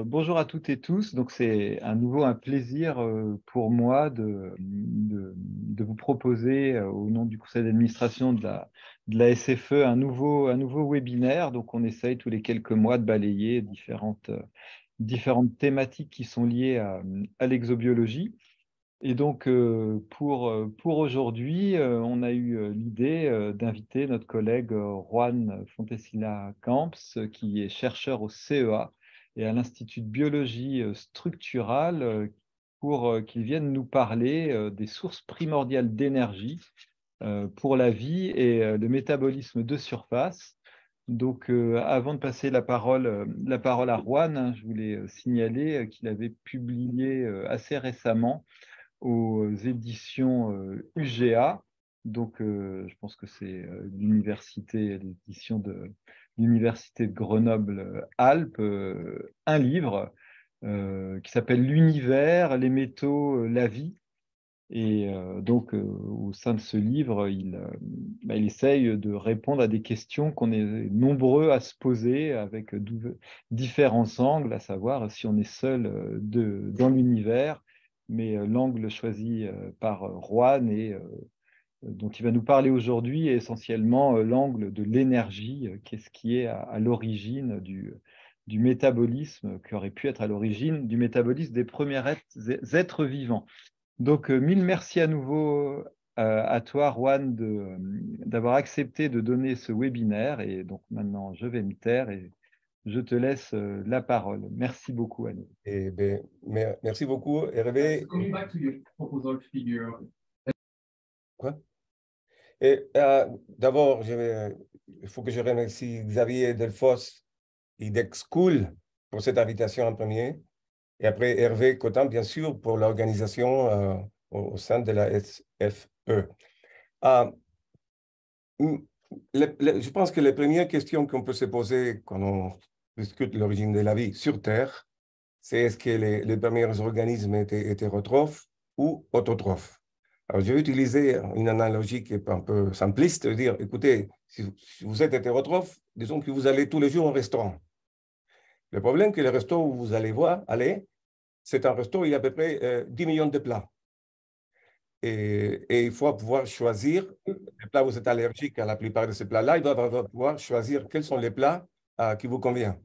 Bonjour à toutes et tous. Donc, c'est à nouveau un plaisir pour moi de vous proposer, au nom du conseil d'administration de la SFE, un nouveau webinaire. Donc, on essaye tous les quelques mois de balayer différentes thématiques qui sont liées à l'exobiologie. Et donc, pour aujourd'hui, on a eu l'idée d'inviter notre collègue Juan Fontesina Camps, qui est chercheur au CEA et à l'Institut de biologie structurale, pour qu'il vienne nous parler des sources primordiales d'énergie pour la vie et le métabolisme de surface. Donc, avant de passer la parole à Juan, hein, je voulais signaler qu'il avait publié assez récemment aux éditions UGA. Donc, je pense que c'est l'édition de l'Université de Grenoble-Alpes, un livre qui s'appelle L'univers, les métaux, la vie. Et donc, au sein de ce livre, il essaye de répondre à des questions qu'on est nombreux à se poser avec différents angles, à savoir si on est seul dans l'univers, mais l'angle choisi par Juan et dont il va nous parler aujourd'hui est essentiellement l'angle de l'énergie, qu'est-ce qui est à l'origine du métabolisme, qui aurait pu être à l'origine du métabolisme des premiers êtres vivants. Donc, mille merci à nouveau à toi, Juan, d'avoir accepté de donner ce webinaire. Et donc, maintenant, je vais me taire et je te laisse la parole. Merci beaucoup à nous. Eh bien, merci beaucoup, Hervé. Going back to your proposal figure. Quoi? Et d'abord, il faut que je remercie Xavier Delfosse et DexCool pour cette invitation en premier. Et après, Hervé Cotin, bien sûr, pour l'organisation au sein de la SFE. Je pense que les premières questions qu'on peut se poser quand on discute l'origine de la vie sur Terre, c'est est-ce que les premiers organismes étaient hétérotrophes ou autotrophes? Alors, je vais utiliser une analogie qui est un peu simpliste, de dire, écoutez, si vous êtes hétérotrophe, disons que vous allez tous les jours au restaurant. Le problème, c'est que le resto où vous allez aller, c'est un resto où il y a à peu près 10 millions de plats. Et il faut pouvoir choisir, les plats où vous êtes allergique à la plupart de ces plats-là, il doit pouvoir choisir quels sont les plats qui vous conviennent.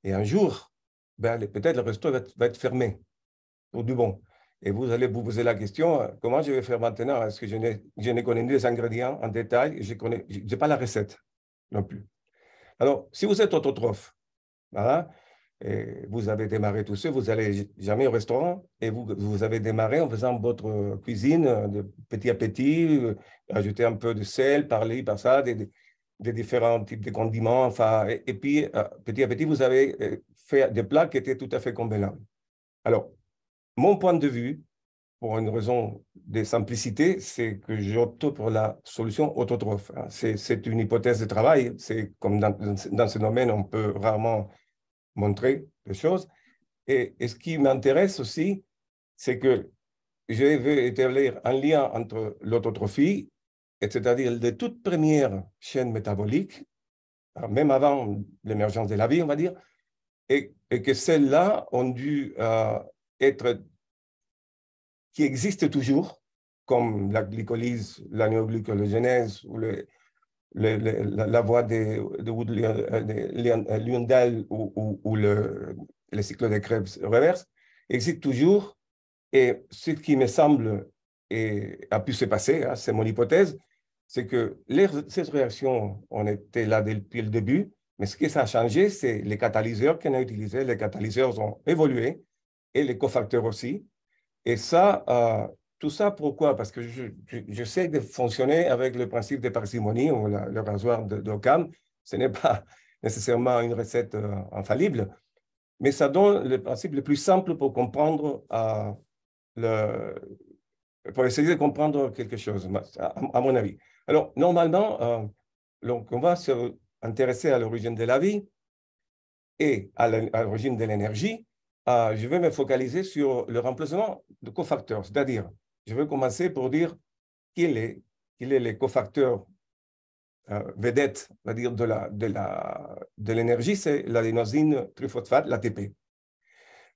Et un jour, peut-être le resto va être fermé pour du bon. Et vous allez vous poser la question, comment je vais faire maintenant? Est-ce que je ne connais ni les ingrédients en détail, je n'ai pas la recette non plus. Alors, si vous êtes autotrophe, voilà, et vous avez démarré tout seul, vous n'allez jamais au restaurant, et vous avez démarré en faisant votre cuisine de petit à petit, ajouter un peu de sel, par-ci, par ça, des différents types de condiments, enfin, et puis petit à petit, vous avez fait des plats qui étaient tout à fait convenables. Alors, mon point de vue, pour une raison de simplicité, c'est que j'opte pour la solution autotrophe. C'est une hypothèse de travail. C'est comme dans ce domaine, on peut rarement montrer les choses. Et ce qui m'intéresse aussi, c'est que je veux établir un lien entre l'autotrophie, c'est-à-dire les toutes premières chaînes métaboliques, même avant l'émergence de la vie, on va dire, et que celles-là ont dû être, qui existent toujours, comme la glycolyse, la néoglycogénèse ou la voie de Lyondell ou le cycle de Krebs reverse, existe toujours. Et ce qui me semble a pu se passer, hein, c'est mon hypothèse, c'est que ces réactions ont été là depuis le début, mais ce qui ça a changé, c'est les catalyseurs qu'on a utilisés. Les catalyseurs ont évolué et les cofacteurs aussi. Et ça, tout ça, pourquoi? Parce que j'essaie de fonctionner avec le principe de parcimonie ou le rasoir d'Occam. Ce n'est pas nécessairement une recette infallible, mais ça donne le principe le plus simple pour comprendre, pour essayer de comprendre quelque chose, à mon avis. Alors, normalement, donc on va s'intéresser à l'origine de la vie et à l'origine de l'énergie. Je vais me focaliser sur le remplacement de cofacteurs, c'est-à-dire, je vais commencer pour dire quel est les cofacteurs vedettes, on va dire, de l'énergie, c'est l'adénosine triphosphate, l'ATP.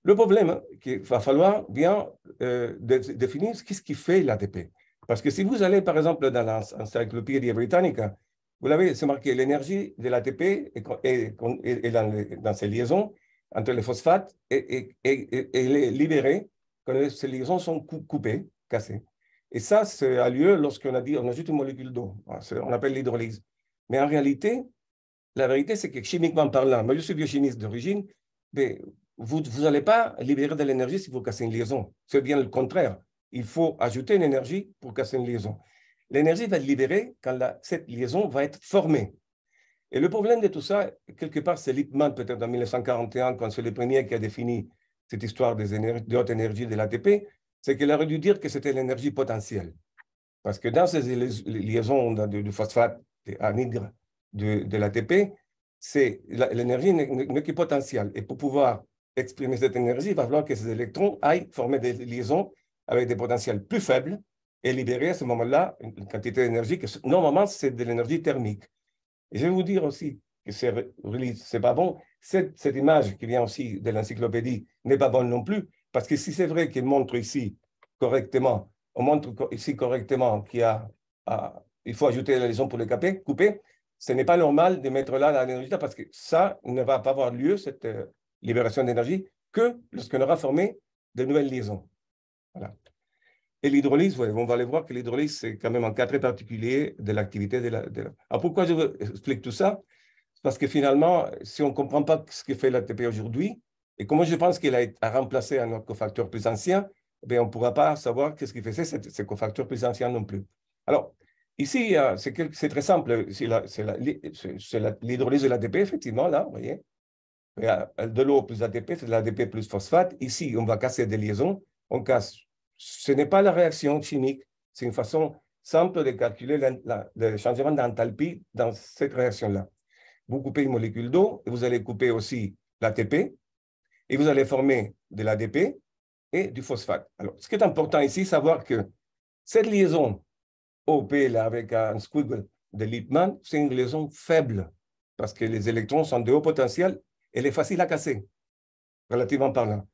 Le problème, qu'il va falloir bien définir ce qui fait l'ATP. Parce que si vous allez, par exemple, dans l'Encyclopédie Britannica, vous l'avez, c'est marqué l'énergie de l'ATP est dans ces liaisons entre les phosphates et est libérée quand ces liaisons sont coupées, cassées. Et ça a lieu lorsqu'on ajoute une molécule d'eau. On appelle l'hydrolyse. Mais en réalité, la vérité, c'est que chimiquement parlant, moi je suis biochimiste d'origine, mais vous n'allez pas libérer de l'énergie si vous cassez une liaison. C'est bien le contraire. Il faut ajouter une énergie pour casser une liaison. L'énergie va être libérée quand cette liaison va être formée. Et le problème de tout ça, quelque part, c'est Lippmann, peut-être en 1941, quand c'est le premier qui a défini cette histoire de haute énergie de l'ATP, c'est qu'il aurait dû dire que c'était l'énergie potentielle. Parce que dans ces liaisons de phosphate, d'anhydre de l'ATP, l'énergie n'est que potentielle. Et pour pouvoir exprimer cette énergie, il va falloir que ces électrons aillent former des liaisons avec des potentiels plus faibles et libérer à ce moment-là une quantité d'énergie que normalement c'est de l'énergie thermique. Et je vais vous dire aussi que c'est pas bon. Cette image qui vient aussi de l'encyclopédie n'est pas bonne non plus, parce que si c'est vrai qu'il montre ici correctement, on montre ici correctement il faut ajouter la liaison pour les couper, ce n'est pas normal de mettre là l'énergie, parce que ça ne va pas avoir lieu, cette libération d'énergie, que lorsqu'on aura formé de nouvelles liaisons. Voilà. Et l'hydrolyse, on va aller voir que l'hydrolyse, c'est quand même un cas très particulier de l'activité de la... Alors pourquoi je vous explique tout ça? Parce que finalement, si on ne comprend pas ce que fait l'ATP aujourd'hui, et comment je pense qu'il a remplacé un autre cofacteur plus ancien, eh on ne pourra pas savoir qu'est-ce qui faisait ces cofacteurs plus anciens non plus. Alors, ici, c'est très simple. C'est l'hydrolyse de l'ATP, effectivement, là, vous voyez. De l'eau plus ATP, c'est de l'ATP plus phosphate. Ici, on va casser des liaisons. On casse. Ce n'est pas la réaction chimique, c'est une façon simple de calculer le changement d'enthalpie dans cette réaction-là. Vous coupez une molécule d'eau et vous allez couper aussi l'ATP et vous allez former de l'ADP et du phosphate. Alors, ce qui est important ici, c'est savoir que cette liaison OP là, avec un squiggle de Lippmann, c'est une liaison faible parce que les électrons sont de haut potentiel et elle est facile à casser, relativement parlant.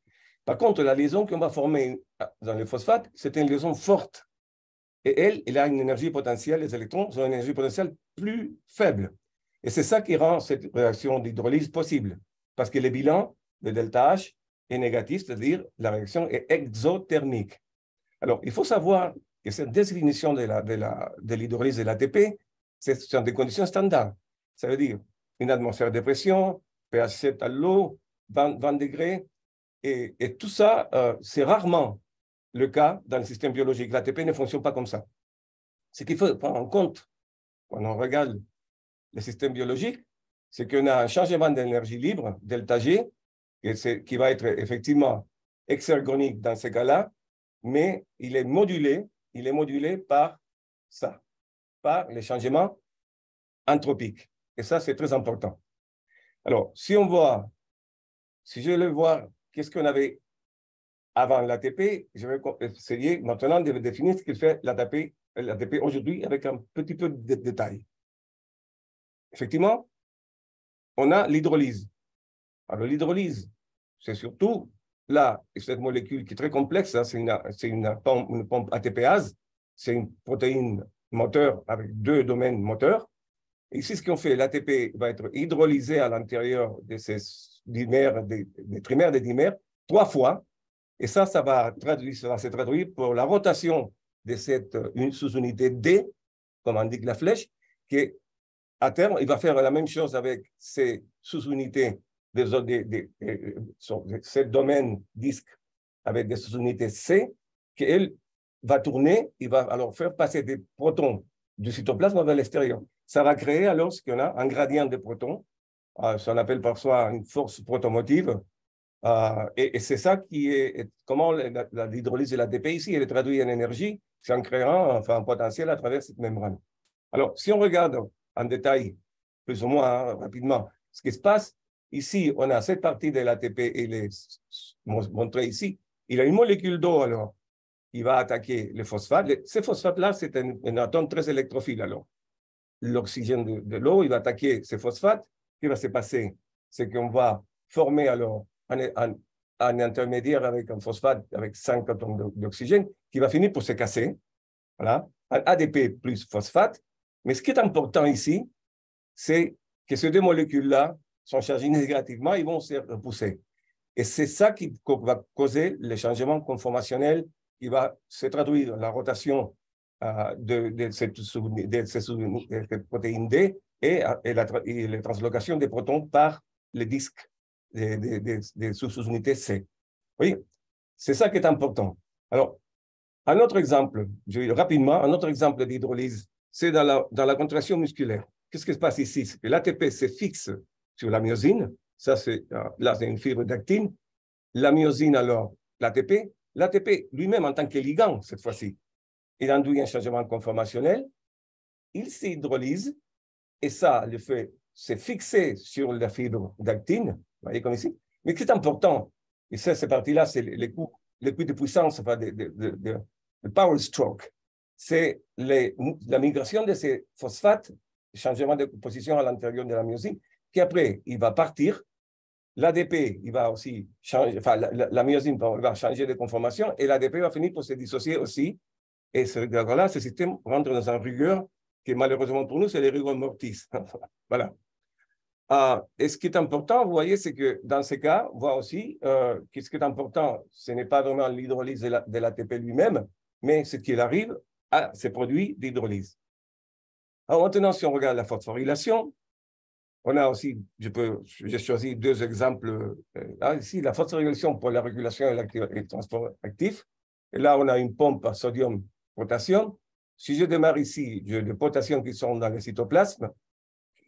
Par contre, la liaison qu'on va former dans le phosphate, c'est une liaison forte. Et elle a une énergie potentielle, les électrons ont une énergie potentielle plus faible. Et c'est ça qui rend cette réaction d'hydrolyse possible. Parce que le bilan de delta H est négatif, c'est-à-dire la réaction est exothermique. Alors, il faut savoir que cette définition de l'hydrolyse de l'ATP, ce sont des conditions standards. Ça veut dire une atmosphère de pression, pH 7 à l'eau, 20 degrés. Et tout ça, c'est rarement le cas dans le système biologique. L'ATP ne fonctionne pas comme ça. Ce qu'il faut prendre en compte quand on regarde le système biologique, c'est qu'on a un changement d'énergie libre, delta G, qui va être effectivement exergonique dans ces cas-là, mais il est modulé par ça, par les changements anthropiques. Et ça, c'est très important. Alors, si je veux voir qu'est-ce qu'on avait avant l'ATP, je vais essayer maintenant de définir ce qu'il fait l'ATP aujourd'hui avec un petit peu de détails. Effectivement, on a l'hydrolyse. Alors, l'hydrolyse, c'est surtout là, cette molécule qui est très complexe, hein, c'est une pompe ATPase, c'est une protéine moteur avec deux domaines moteurs. Et ici, ce qu'on fait, l'ATP va être hydrolysé à l'intérieur de ces dimères, des trimères des dimères, 3 fois. Et ça va se traduire pour la rotation de cette sous-unité D, comme indique la flèche, qui à terme, il va faire la même chose avec ces sous-unités, ces domaines disques avec des sous-unités C, qu'elle va tourner, il va alors faire passer des protons du cytoplasme vers l'extérieur. Ça va créer alors ce qu'on a un gradient de protons, ça on appelle parfois une force protomotive, et c'est ça qui est comment l'hydrolyse de l'ATP ici, elle est traduite en énergie, c'est en créant un potentiel à travers cette membrane. Alors, si on regarde en détail, plus ou moins rapidement, ce qui se passe, ici, on a cette partie de l'ATP, elle est montrée ici. Il y a une molécule d'eau, alors, qui va attaquer le phosphate. Ce phosphate-là, c'est un atome très électrophile, alors. L'oxygène de l'eau, il va attaquer ce phosphate. Ce qui va se passer, c'est qu'on va former, alors, un intermédiaire avec un phosphate avec 5 atomes d'oxygène qui va finir pour se casser. Voilà, un ADP plus phosphate. Mais ce qui est important ici, c'est que ces deux molécules-là sont chargées négativement, ils vont se repousser. Et c'est ça qui va causer le changement conformationnel qui va se traduire dans la rotation de cette protéine D et la translocation des protons par les disques des sous-unités C. Oui, c'est ça qui est important. Alors, un autre exemple, je vais rapidement, un autre exemple d'hydrolyse, c'est dans la contraction musculaire. Qu'est-ce qui se passe ici? C'est que l'ATP se fixe sur la myosine. Ça, là, c'est une fibre d'actine. La myosine, alors, l'ATP lui-même en tant que ligand, cette fois-ci, il induit un changement conformationnel. Il s'hydrolyse et ça le fait se fixer sur la fibre d'actine. Vous voyez comme ici. Mais ce qui est important, et ça, cette partie-là, c'est les coups de puissance, enfin, de power stroke, c'est la migration de ces phosphates, le changement de position à l'intérieur de la myosine, qui après, il va partir. L'ADP, il va aussi changer, enfin, la myosine va changer de conformation et l'ADP va finir pour se dissocier aussi. Et là, ce système rentre dans une rigueur qui, malheureusement pour nous, c'est les rigueurs mortis. Voilà. Et ce qui est important, vous voyez, c'est que dans ces cas, on voit aussi que ce qui est important, ce n'est pas vraiment l'hydrolyse de l'ATP lui-même, mais ce qu'il arrive à ces produits d'hydrolyse. Alors maintenant, si on regarde la phosphorylation, on a aussi, j'ai choisi deux exemples. Ici, la phosphorylation pour la régulation et le transport actif. Et là, on a une pompe à sodium-potassium. Si je démarre ici, j'ai des potassium qui sont dans le cytoplasme,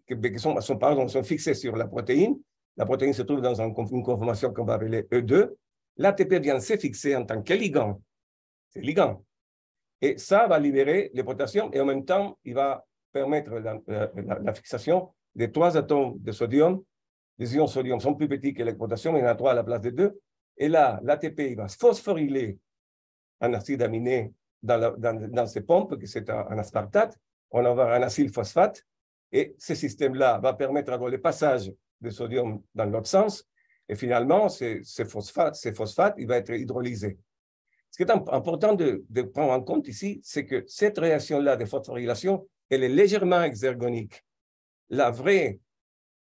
qui sont fixés sur la protéine. La protéine se trouve dans une conformation qu'on va appeler E2. L'ATP vient se fixer en tant que ligand. C'est ligand. Et ça va libérer les potassium et en même temps, il va permettre la fixation des 3 atomes de sodium. Les ions sodium sont plus petits que le potassium, il y en a 3 à la place de 2. Et là, l'ATP il va phosphoryler un acide aminé dans ces pompes, que c'est un aspartate. On va avoir un acylphosphate. Et ce système-là va permettre d'avoir le passage de sodium dans l'autre sens. Et finalement, ces phosphates, il va être hydrolysé. Ce qui est important de prendre en compte ici, c'est que cette réaction-là de phosphorylation, elle est légèrement exergonique. La vraie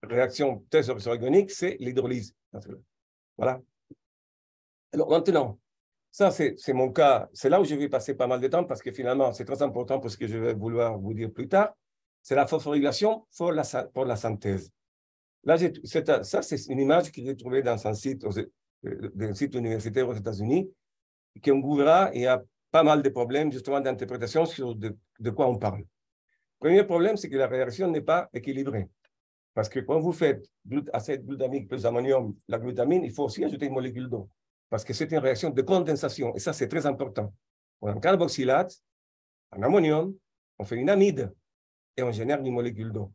réaction exergonique, c'est l'hydrolyse. Voilà. Alors maintenant, ça c'est mon cas. C'est là où je vais passer pas mal de temps parce que finalement, c'est très important pour ce que je vais vouloir vous dire plus tard. C'est la phosphorylation pour la synthèse. Là, ça, c'est une image que j'ai trouvée dans un site universitaire aux États-Unis, qu'on verra, il y a pas mal de problèmes justement d'interprétation sur de quoi on parle. Le premier problème, c'est que la réaction n'est pas équilibrée. Parce que quand vous faites acide glutamique plus ammonium, la glutamine, il faut aussi ajouter une molécule d'eau. Parce que c'est une réaction de condensation. Et ça, c'est très important. On a un carboxylate, un ammonium, on fait une amide et on génère une molécule d'eau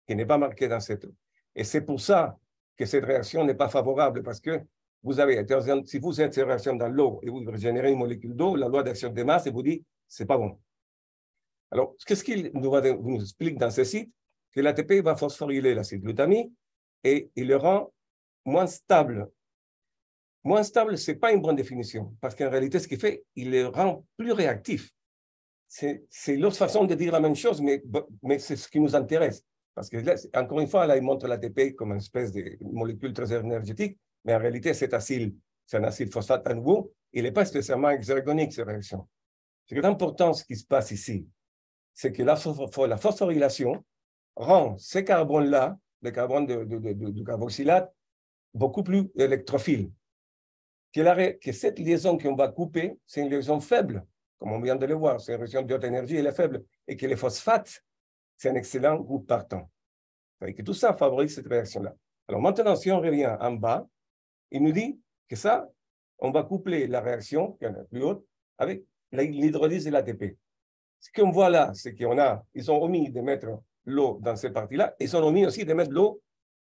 qui n'est pas marquée dans cette eau. Et c'est pour ça que cette réaction n'est pas favorable. Parce que si vous êtes cette réaction dans l'eau et vous générez une molécule d'eau, la loi d'action des masses vous dit c'est pas bon. Alors, qu'est-ce qu'il nous explique dans ce site? Que l'ATP va phosphoryler l'acide glutamique et il le rend moins stable. Moins stable, ce n'est pas une bonne définition, parce qu'en réalité, ce qu'il fait, il le rend plus réactif. C'est l'autre façon de dire la même chose, mais c'est ce qui nous intéresse. Parce que là, encore une fois, là, il montre l'ATP comme une espèce de molécule très énergétique, mais en réalité, c'est un acide phosphate à nouveau. Il n'est pas spécialement exergonique, cette réaction. Ce qui est important, ce qui se passe ici, c'est que la phosphorylation rend ces carbones-là, le carbone du carboxylate, beaucoup plus électrophiles. Que cette liaison qu'on va couper, c'est une liaison faible, comme on vient de le voir, c'est une liaison de haute énergie, elle est faible, et que les phosphates, c'est un excellent groupe partant. Et que tout ça favorise cette réaction-là. Alors maintenant, si on revient en bas, il nous dit que ça, on va coupler la réaction, qui est plus haute, avec l'hydrolyse de l'ATP. Ce qu'on voit là, c'est ils ont omis de mettre l'eau dans cette partie-là, et ils ont omis aussi de mettre l'eau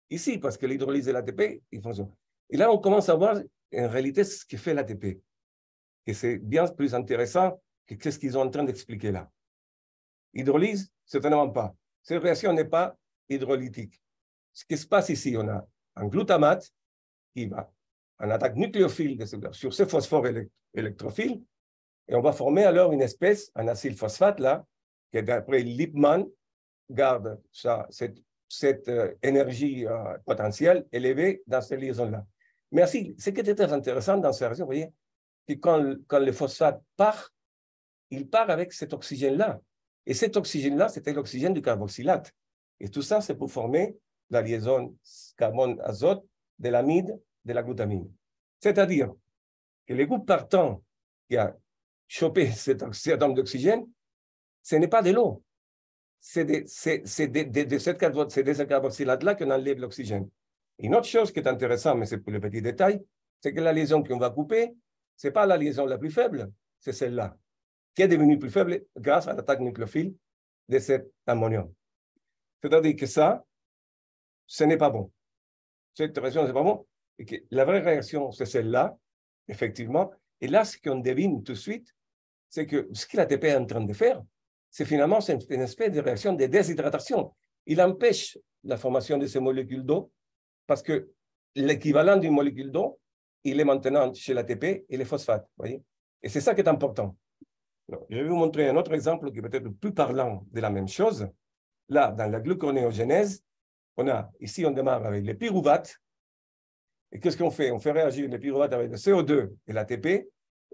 ici, parce que l'hydrolyse de l'ATP, il fonctionne. Et là, on commence à voir en réalité ce que fait l'ATP. Et c'est bien plus intéressant que ce qu'ils sont en train d'expliquer là. Hydrolyse, certainement pas. Cette réaction n'est pas hydrolytique. Ce qui se passe ici, on a un glutamate qui va en attaque nucléophile sur ce phosphore électrophile, et on va former alors une espèce, un acide phosphate, là, qui d'après Lippmann garde cette énergie potentielle élevée dans ces liaisons-là. Mais aussi, ce qui était très intéressant dans ces réactions, vous voyez, que quand le phosphate part, il part avec cet oxygène-là. Et cet oxygène-là, c'était l'oxygène du carboxylate. Et tout ça, c'est pour former la liaison carbone-azote de l'amide de la glutamine. C'est-à-dire que le groupe partant qui a chopé cet atome d'oxygène, ce n'est pas de l'eau. C'est de ce carboxylate-là qu'on enlève l'oxygène. Une autre chose qui est intéressante, mais c'est pour le petit détail, c'est que la liaison qu'on va couper, ce n'est pas la liaison la plus faible, c'est celle-là, qui est devenue plus faible grâce à l'attaque nucléophile de cet ammonium. C'est-à-dire que ça, ce n'est pas bon. Cette réaction, ce n'est pas bon. Et que la vraie réaction, c'est celle-là, effectivement. Et là, ce qu'on devine tout de suite, c'est que ce que l'ATP est en train de faire, c'est finalement une espèce de réaction de déshydratation. Il empêche la formation de ces molécules d'eau parce que l'équivalent d'une molécule d'eau, il est maintenant chez l'ATP et les phosphates. Voyez. Et c'est ça qui est important. Alors, je vais vous montrer un autre exemple qui est peut-être plus parlant de la même chose. Là, dans la gluconéogenèse, ici, on démarre avec les pyruvates. Et qu'est-ce qu'on fait? On fait réagir les pyruvates avec le CO2 et l'ATP,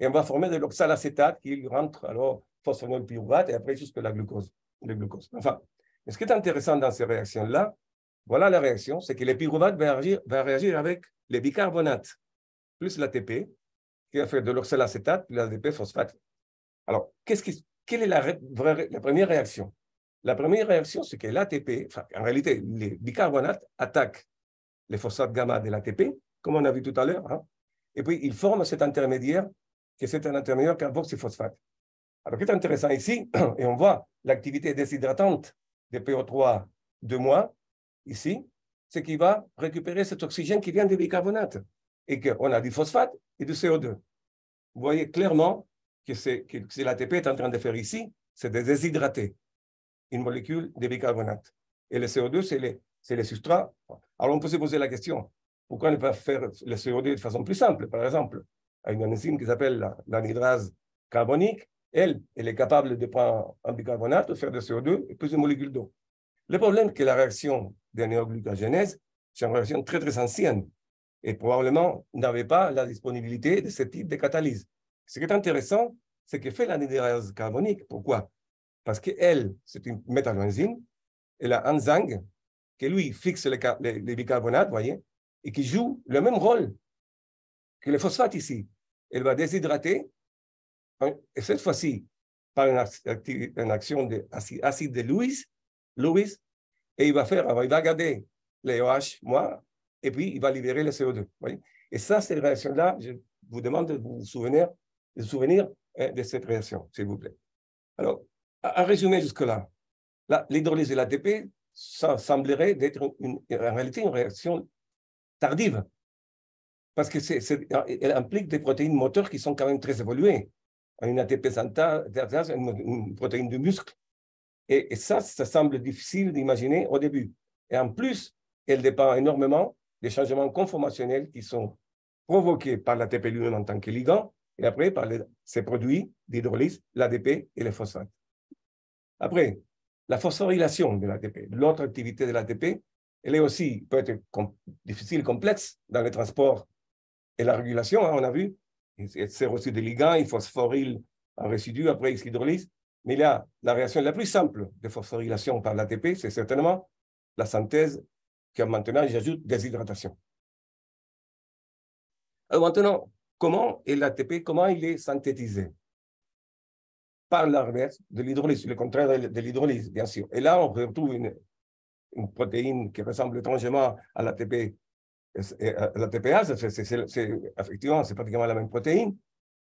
et on va former de l'oxalacétate qui rentre alors phosphonol pyruvate et après jusque la glucose, le glucose. Enfin, ce qui est intéressant dans ces réactions-là, voilà la réaction, c'est que les pyruvates va réagir avec les bicarbonates plus l'ATP qui va faire de l'oxalacétate plus l'ATP phosphate. Alors, quelle est la première réaction? La première réaction, c'est que l'ATP, enfin, en réalité, les bicarbonates attaquent les phosphates gamma de l'ATP, comme on a vu tout à l'heure, hein, et puis ils forment cet intermédiaire, qui est un intermédiaire carboxyphosphate. Alors, ce qui est intéressant ici, et on voit l'activité déshydratante de PO3 2-, ici, c'est qu'il va récupérer cet oxygène qui vient des bicarbonates, et qu'on a du phosphate et du CO2. Vous voyez clairement que ce l'ATP est en train de faire ici, c'est de déshydrater une molécule de bicarbonate. Et le CO2, c'est les substrats. Alors, on peut se poser la question, pourquoi ne pas faire le CO2 de façon plus simple? Par exemple, à une enzyme qui s'appelle l'anhydrase carbonique, elle est capable de prendre un bicarbonate, de faire du CO2 et plus de molécules d'eau. Le problème, c'est que la réaction de néoglucogénèse, c'est une réaction très, très ancienne et probablement n'avait pas la disponibilité de ce type de catalyse. Ce qui est intéressant, c'est que fait l'anhydrase carbonique. Pourquoi? Parce qu'elle, c'est une métalloenzyme, elle a un zinc qui, lui, fixe les bicarbonates, voyez, et qui joue le même rôle que le phosphate ici. Elle va déshydrater, et cette fois-ci, par une action d'acide de Lewis, et il va garder les OH, et puis il va libérer le CO2. Voyez. Et ça, cette réaction-là, je vous demande de vous souvenir de cette réaction, s'il vous plaît. Alors, à résumer jusque-là, l'hydrolyse de l'ATP, ça semblerait être en réalité une réaction tardive, parce qu'elle implique des protéines moteurs qui sont quand même très évoluées. Une ATP synthase, une protéine du muscle. Et ça semble difficile d'imaginer au début. Et en plus, elle dépend énormément des changements conformationnels qui sont provoqués par l'ATP lui-même en tant que ligand, et après par ces produits d'hydrolyse, l'ADP et les phosphates. Après, la phosphorylation de l'ATP, l'autre activité de l'ATP, elle est aussi, peut être difficile, complexe dans le transport et la régulation, hein, on a vu, il sert aussi des ligands, il phosphoryle un résidu, après il s'hydrolyse. Mais là, la réaction la plus simple de phosphorylation par l'ATP, c'est certainement la synthèse qui maintenant, j'ajoute déshydratation. Alors maintenant, comment est l'ATP, comment il est synthétisé? Par l'inverse de l'hydrolyse, le contraire de l'hydrolyse, bien sûr. Et là, on retrouve une protéine qui ressemble étrangement à l'ATP. L'ATPase, effectivement, c'est pratiquement la même protéine.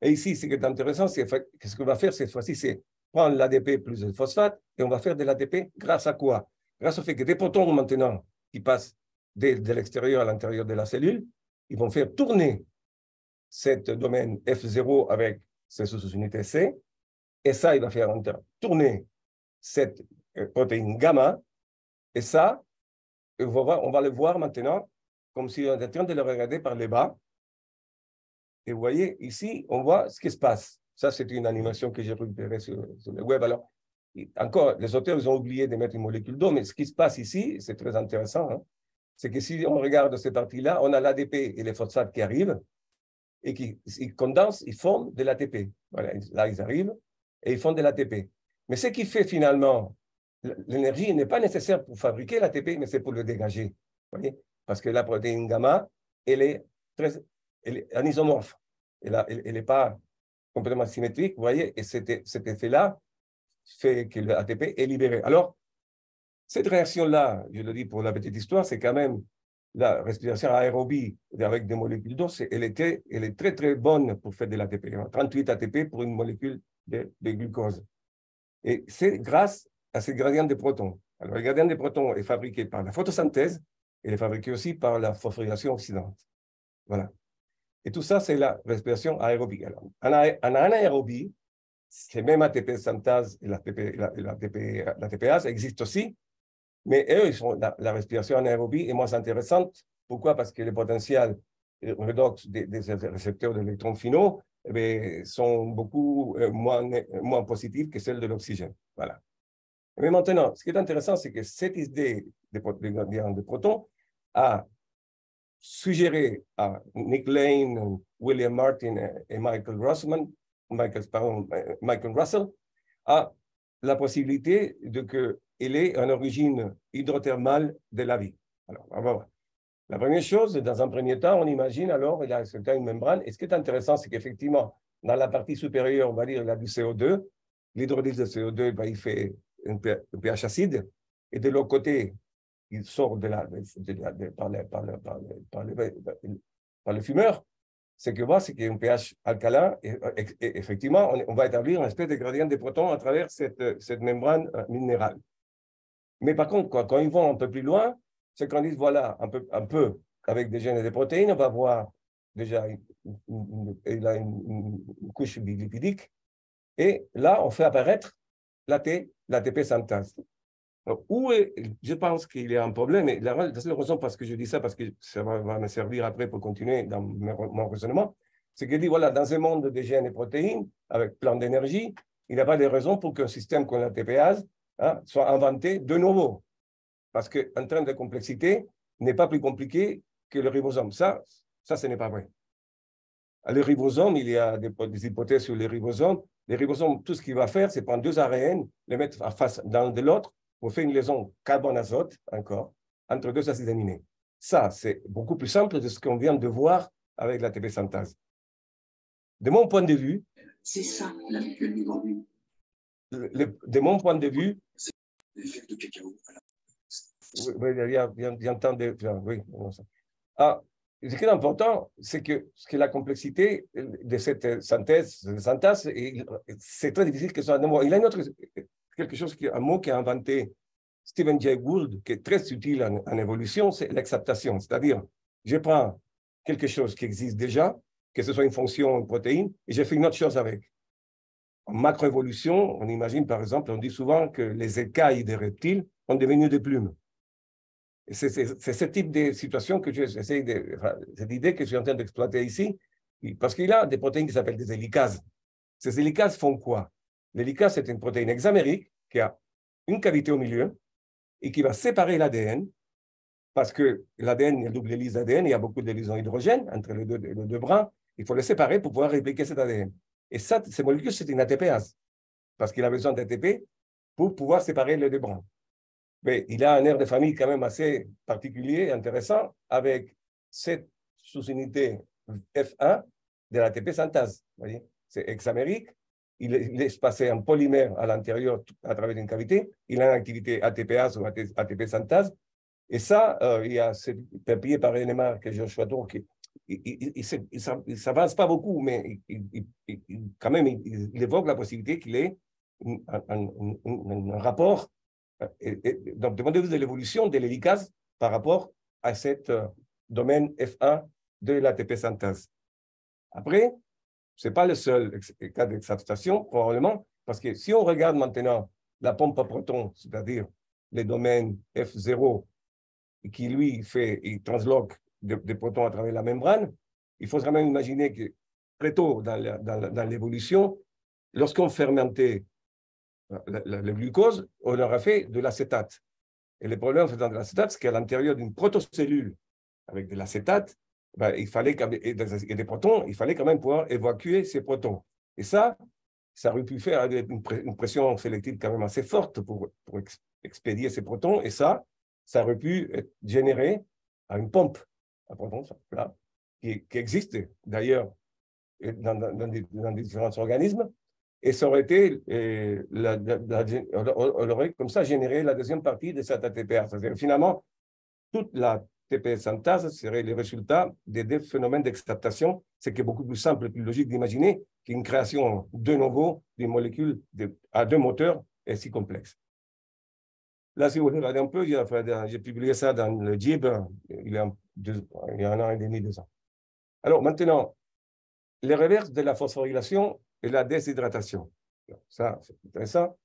Et ici, ce qui est intéressant, c'est que ce qu'on va faire cette fois-ci, c'est prendre l'ADP plus le phosphate et on va faire de l'ATP grâce à quoi? Grâce au fait que des protons maintenant qui passent de l'extérieur à l'intérieur de la cellule, ils vont faire tourner ce domaine F0 avec ses sous-unités C, et ça, il va faire tourner cette protéine gamma, et ça, on va le voir maintenant comme si on était en train de le regarder par le bas, Et vous voyez, ici, on voit ce qui se passe. Ça, c'est une animation que j'ai récupérée sur le web. Alors, encore, les auteurs ils ont oublié de mettre une molécule d'eau, mais ce qui se passe ici, c'est très intéressant, hein, c'est que si on regarde ces parties-là, on a l'ADP et les phosphates qui arrivent et qui ils condensent, ils forment de l'ATP. Voilà, là, ils arrivent et ils font de l'ATP. Mais ce qui fait finalement, l'énergie n'est pas nécessaire pour fabriquer l'ATP, mais c'est pour le dégager. Vous voyez? Parce que la protéine gamma, elle est anisomorphe. Elle n'est pas complètement symétrique, vous voyez, et cet effet-là fait que l'ATP est libéré. Alors, cette réaction-là, je le dis pour la petite histoire, c'est quand même la respiration aérobie avec des molécules d'eau, elle est très, très bonne pour faire de l'ATP. 38 ATP pour une molécule de glucose. Et c'est grâce à ce gradient de protons. Alors, le gradient de protons est fabriqué par la photosynthèse et il est fabriqué aussi par la phosphorylation oxydante. Voilà. Et tout ça, c'est la respiration aérobie. Alors, en anaérobie, ces mêmes ATP synthase et l'ATPase existent aussi, mais eux, la respiration anaérobie est moins intéressante. Pourquoi? Parce que les potentiels redox des récepteurs d'électrons finaux sont beaucoup moins positifs que celles de l'oxygène. Voilà. Mais maintenant, ce qui est intéressant, c'est que cette idée de protons a suggéré à Nick Lane, William Martin et Michael Russell à la possibilité de qu'il ait une origine hydrothermale de la vie. Alors, on va voir. La première chose, dans un premier temps, on imagine alors il y a une membrane. Et ce qui est intéressant, c'est qu'effectivement, dans la partie supérieure, on va dire, il y a du CO2. L'hydrolyse de CO2, il fait un pH acide. Et de l'autre côté, il sort par le fumeur. Ce que voit, c'est qu'il y a un pH alcalin. Et effectivement, on va établir une espèce de gradient de protons à travers cette membrane minérale. Mais par contre, quand ils vont un peu plus loin, c'est qu'on dit, voilà, un peu avec des gènes et des protéines, on va voir déjà une couche bilipidique. Et là, on fait apparaître l'ATP synthase. Je pense qu'il y a un problème, et la seule raison parce que je dis ça, parce que ça va me servir après pour continuer dans mon raisonnement, c'est que dit, voilà, dans un monde de gènes et protéines, avec plein d'énergie, il n'y a pas de raison pour qu'un système comme l'ATPase soit inventé de nouveau. Parce qu'en termes de complexité, n'est pas plus compliqué que le ribosome. Ça, ce n'est pas vrai. Le ribosome, il y a des hypothèses sur les ribosomes. Les ribosomes, tout ce qu'il va faire, c'est prendre deux ARN, les mettre en face l'un de l'autre, pour faire une liaison carbone-azote, encore, entre deux acides aminés. Ça, c'est beaucoup plus simple de ce qu'on vient de voir avec la l'ATP synthase. De mon point de vue, c'est ça la mutuelle d'aujourd'hui. De mon point de vue, L'effet de cacao. Oui. Ce qui est important, c'est que la complexité de cette synthèse, c'est très difficile que ce soit de moi. Il y a quelque chose, un mot qui a inventé Stephen Jay Gould, qui est très utile en évolution, c'est l'acceptation. C'est-à-dire, je prends quelque chose qui existe déjà, que ce soit une fonction ou une protéine, et je fais une autre chose avec. En macroévolution, on imagine par exemple, on dit souvent que les écailles des reptiles ont devenu des plumes. C'est ce type de situation que j'essaie cette idée que je suis en train d'exploiter ici, parce qu'il y a des protéines qui s'appellent des hélicases. Ces hélicases font quoi? L'hélicase, c'est une protéine hexamérique qui a une cavité au milieu et qui va séparer l'ADN, parce que l'ADN, il y a double hélice d'ADN, il y a beaucoup de liaisons hydrogène entre les deux brins, il faut les séparer pour pouvoir répliquer cet ADN. Et ça, ces molécules, c'est une ATPase, parce qu'il a besoin d'ATP pour pouvoir séparer les deux brins. Mais il a un air de famille quand même assez particulier, intéressant, avec cette sous-unité F1 de l'ATP synthase. C'est hexamérique, il laisse passer un polymère à l'intérieur à travers une cavité, il a une activité ATPase ou ATP synthase, et ça, il y a ce papier par Enemar que Joshua Tour qui il ne s'avance pas beaucoup, mais quand même, il évoque la possibilité qu'il ait un rapport donc, du point de vue de l'évolution de l'hélicase par rapport à ce domaine F1 de l'ATP synthase. Après, ce n'est pas le seul cas d'excitation, probablement, parce que si on regarde maintenant la pompe à protons, c'est-à-dire les domaines F0, qui lui il transloque des protons à travers la membrane, il faut vraiment imaginer que très tôt dans l'évolution, lorsqu'on fermentait le glucose, on aurait fait de l'acétate. Et le problème en faisant de l'acétate, c'est qu'à l'intérieur d'une protocellule avec de l'acétate, ben, et des protons, il fallait quand même pouvoir évacuer ces protons. Et ça aurait pu faire une pression sélective quand même assez forte pour expédier ces protons. Et ça aurait pu être généré à une pompe à protons là, qui existe d'ailleurs dans différents organismes. Et ça aurait été, on aurait comme ça généré la deuxième partie de cette ATPase. Finalement, toute la ATP synthase serait le résultat des deux phénomènes d'excitation, ce qui est beaucoup plus simple et plus logique d'imaginer qu'une création de nouveau d'une molécule à deux moteurs est si complexe. Là, si vous regardez un peu, j'ai publié ça dans le JIB il y a 1 an et demi, 2 ans. Alors maintenant, les reverses de la phosphorylation et la déshydratation. Ça, c'est intéressant.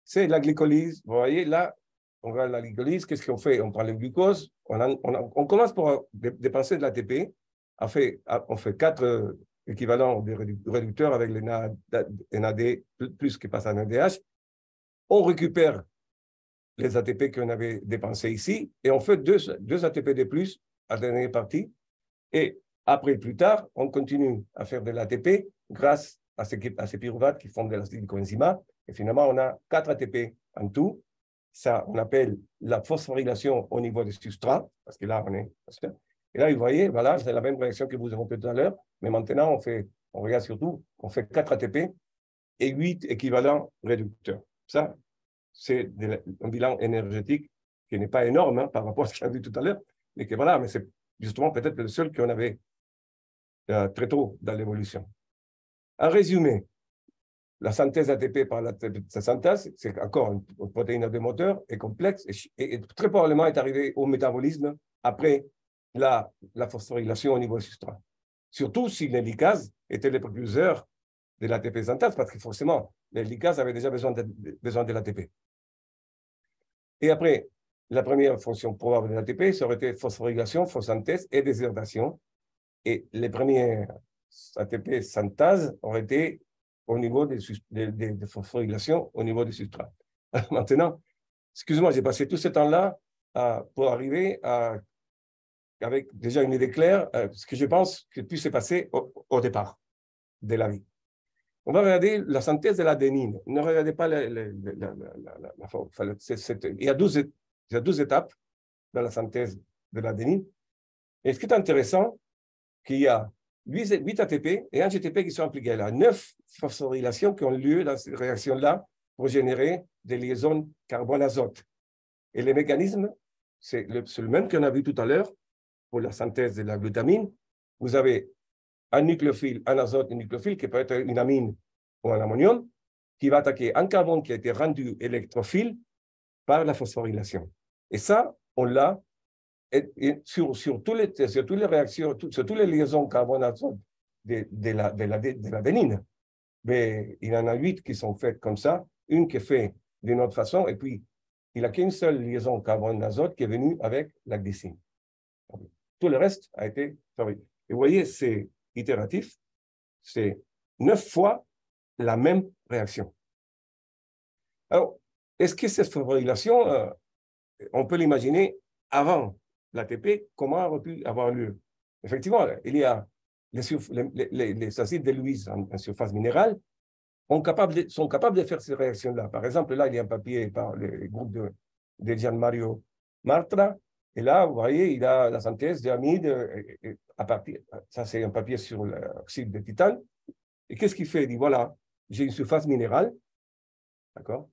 C'est la glycolyse. Vous voyez, là, on va à la glycolyse. Qu'est-ce qu'on fait? On prend le glucose. On commence par dépenser de l'ATP. On fait 4 équivalents de réducteurs avec les NAD plus qui passe à NADH. On récupère les ATP qu'on avait dépensés ici et on fait 2 ATP de plus à la dernière partie. Et après, plus tard, on continue à faire de l'ATP grâce à ces pyruvates qui font de l'acide coenzyma. Et finalement, on a 4 ATP en tout. Ça, on appelle la phosphorylation au niveau des substrats, parce que là, on est... Et là, vous voyez, voilà, c'est la même réaction que vous avez fait tout à l'heure, mais maintenant, on regarde surtout, on fait 4 ATP et 8 équivalents réducteurs. Ça, c'est un bilan énergétique qui n'est pas énorme hein, par rapport à ce qu'on a vu tout à l'heure, mais que voilà, mais c'est justement peut-être le seul qu'on avait très tôt dans l'évolution. En résumé, la synthèse ATP par la synthèse, c'est encore une protéine à deux moteurs, est complexe et très probablement est arrivée au métabolisme après la phosphorylation au niveau du substrat. Surtout si les licases étaient les précurseurs de l'ATP synthèse, parce que forcément, les licases avaient déjà besoin de l'ATP. Et après, la première fonction probable de l'ATP, ça aurait été phosphorylation, phosphosynthèse et déshydratation. Et les premiers ATP synthase auraient été au niveau de phosphorylation, au niveau du substrat. Maintenant, excuse-moi, j'ai passé tout ce temps-là pour arriver avec déjà une idée claire, ce que je pense que tout s'est passé au départ de la vie. On va regarder la synthèse de l'adénine. Ne regardez pas il y a 12 étapes dans la synthèse de l'adénine. Et ce qui est intéressant, qu'il y a 8 ATP et 1 GTP qui sont impliqués. Il y a 9 phosphorylations qui ont lieu dans cette réaction-là pour générer des liaisons carbone-azote. Et les mécanismes, c'est le même qu'on a vu tout à l'heure pour la synthèse de la glutamine. Vous avez un nucléophile, un azote, un nucléophile qui peut être une amine ou un ammonium, qui va attaquer un carbone qui a été rendu électrophile par la phosphorylation. Et ça, on l'a sur toutes les réactions, sur toutes les liaisons carbone-azote de l'adénine. Mais il y en a 8 qui sont faites comme ça, une qui est faite d'une autre façon, et puis il n'y a qu'une seule liaison carbone-azote qui est venue avec la glycine. Tout le reste a été fabriqué. Et vous voyez, c'est itératif, c'est 9 fois la même réaction. Alors, est-ce que cette phosphorylation, on peut l'imaginer avant l'ATP, comment aurait pu avoir lieu? Effectivement, il y a les acides de Lewis en surface minérale sont capables de faire ces réactions-là. Par exemple, là, il y a un papier par le groupe de Gianmario Martra, et là, vous voyez, il a la synthèse d'amide à partir, ça c'est un papier sur l'oxyde de titane, et qu'est-ce qu'il fait? Il dit, voilà, j'ai une surface minérale, d'accord?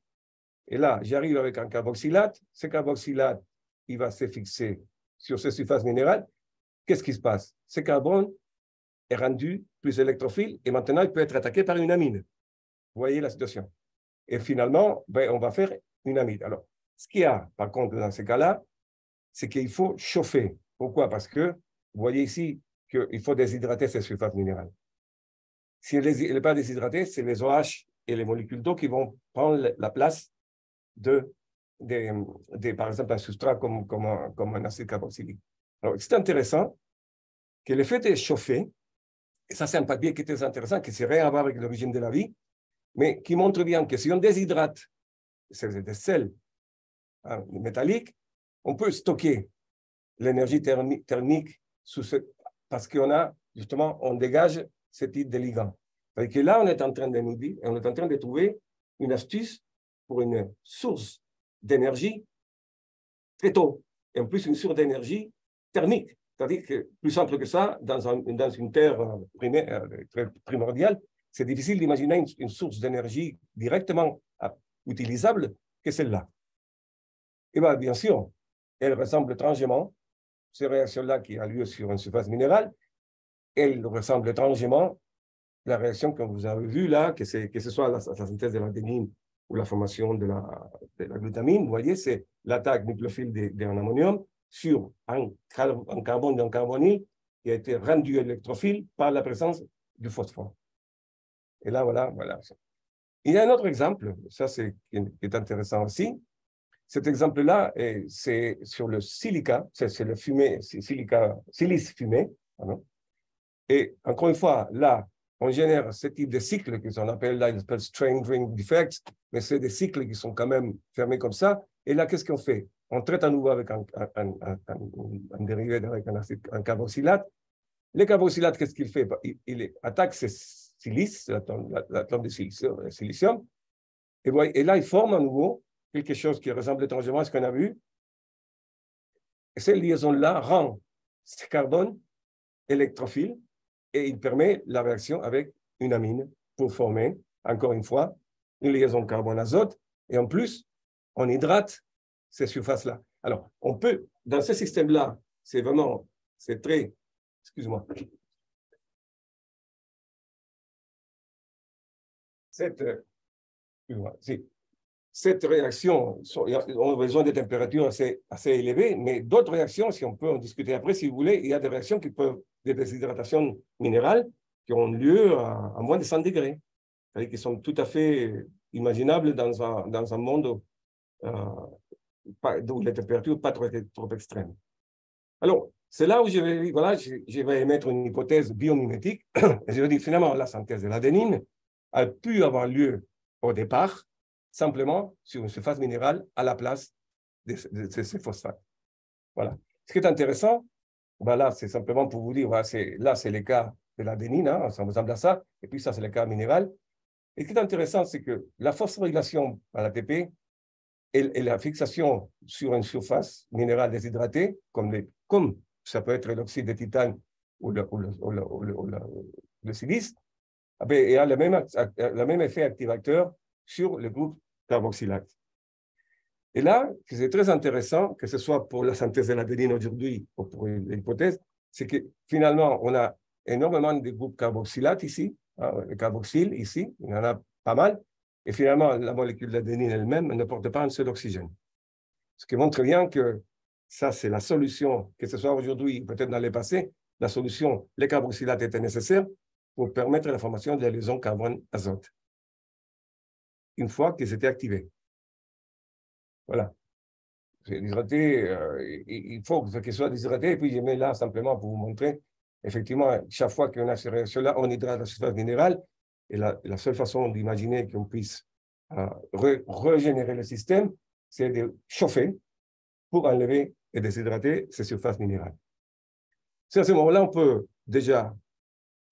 Et là, j'arrive avec un carboxylate, ce carboxylate, il va se fixer sur cette surface minérale. Qu'est-ce qui se passe? Ce carbone est rendu plus électrophile et maintenant il peut être attaqué par une amine. Vous voyez la situation. Et finalement, on va faire une amide. Alors, ce qu'il y a, par contre, dans ces cas-là, c'est qu'il faut chauffer. Pourquoi? Parce que, vous voyez ici qu'il faut déshydrater cette surface minérale. Si elle n'est pas déshydratée, c'est les OH et les molécules d'eau qui vont prendre la place par exemple, un substrat comme un acide carboxylique. Alors, c'est intéressant que le fait de chauffer Et ça, c'est un papier qui est très intéressant, qui n'a rien à voir avec l'origine de la vie, mais qui montre bien que si on déshydrate des sels métalliques, on peut stocker l'énergie thermique parce qu'on a, justement, on dégage ce type de ligand. Parce que là, on est en train de nous dire, on est en train de trouver une astuce pour une source d'énergie très tôt. Et en plus, une source d'énergie thermique. C'est-à-dire que, plus simple que ça, dans une terre primordiale, c'est difficile d'imaginer une source d'énergie directement utilisable que celle-là. Et bien, bien sûr, elle ressemble étrangement, ces réactions-là qui ont lieu sur une surface minérale, elle ressemble étrangement à la réaction que vous avez vue là, que ce soit la synthèse de l'adénine ou la formation de la glutamine. Vous voyez, c'est l'attaque nucléophile d'un ammonium sur un carbone d'un carbonyle qui a été rendu électrophile par la présence du phosphore. Et là, voilà. Il y a un autre exemple, ça qui est intéressant aussi. Cet exemple-là, c'est sur le silica, c'est le fumé, silice fumé. Pardon. Et encore une fois, là, on génère ce type de cycle qu'on appelle là, il s'appelle strain ring defects, mais c'est des cycles qui sont quand même fermés comme ça. Et là, qu'est-ce qu'on fait? On traite à nouveau avec un dérivé, avec un carboxylate. Le carboxylate, qu'est-ce qu'il fait? Il attaque ces silices, l'atome de silicium, et là, il forme à nouveau quelque chose qui ressemble étrangement à ce qu'on a vu. Et cette liaison-là rend ce carbone électrophile et il permet la réaction avec une amine pour former, encore une fois, une liaison carbone-azote. Et en plus, on hydrate ces surfaces-là. Alors, on peut, dans ce système-là, c'est vraiment, c'est très, excuse-moi, cette réaction, on a besoin de températures assez élevées, mais d'autres réactions, si on peut en discuter après, si vous voulez, il y a des réactions qui peuvent, des déshydratations minérales qui ont lieu à moins de 100 degrés, c'est-à-dire qui sont tout à fait imaginables dans un monde où les températures ne sont pas trop extrêmes. Alors, c'est là où je vais émettre une hypothèse biomimétique, et je vais dire finalement la synthèse de l'adénine a pu avoir lieu au départ, simplement sur une surface minérale à la place de ces phosphates. Voilà. Ce qui est intéressant, là, c'est simplement pour vous dire, voilà, là, c'est le cas de l'adénine, hein, ça ressemble à ça, et puis ça, c'est le cas minéral. Et ce qui est intéressant, c'est que la phosphorylation à l'ATP et la fixation sur une surface minérale déshydratée, comme ça peut être l'oxyde de titane ou le silice, il y a le même effet activateur sur le groupe carboxylate. Et là, ce qui est très intéressant, que ce soit pour la synthèse de l'adénine aujourd'hui ou pour l'hypothèse, c'est que finalement, on a énormément de groupes carboxylates ici, hein, le carboxyle ici, il y en a pas mal, et finalement, la molécule d'adénine elle-même ne porte pas un seul oxygène. Ce qui montre bien que ça, c'est la solution, que ce soit aujourd'hui, peut-être dans le passé, la solution, les carboxylates étaient nécessaires pour permettre la formation de la liaison carbone-azote, une fois qu'ils étaient activés. Voilà. Il faut qu'ils soient déshydratés, et puis je mets là simplement pour vous montrer, effectivement, chaque fois qu'on a ces réactions-là, on hydrate la surface minérale, et la seule façon d'imaginer qu'on puisse régénérer le système, c'est de chauffer pour enlever et déshydrater ces surfaces minérales. C'est à ce moment-là, on peut déjà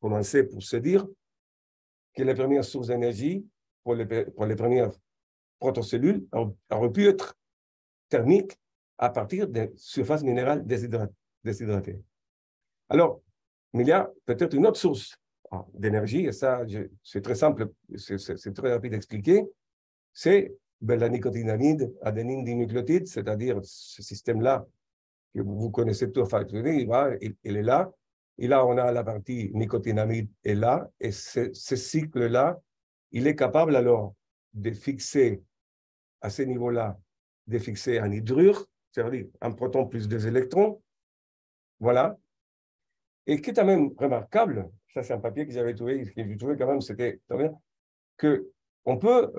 commencer pour se dire que les premières sources d'énergie pour les premières protocellules auraient pu être thermiques à partir des surfaces minérales déshydratées. Alors, mais il y a peut-être une autre source d'énergie, et ça, c'est très simple, c'est très rapide d'expliquer, c'est la nicotinamide, adénine dinucléotide, c'est-à-dire ce système-là que vous connaissez tout, enfin, il est là. Et là, on a la partie nicotinamide est là, et ce cycle-là, il est capable alors de fixer à ce niveau-là, de fixer un hydrure, c'est-à-dire un proton plus 2 électrons. Voilà. Et ce qui est quand même remarquable, ça c'est un papier que j'avais trouvé, que j'ai trouvé quand même, c'était très bien, qu'on peut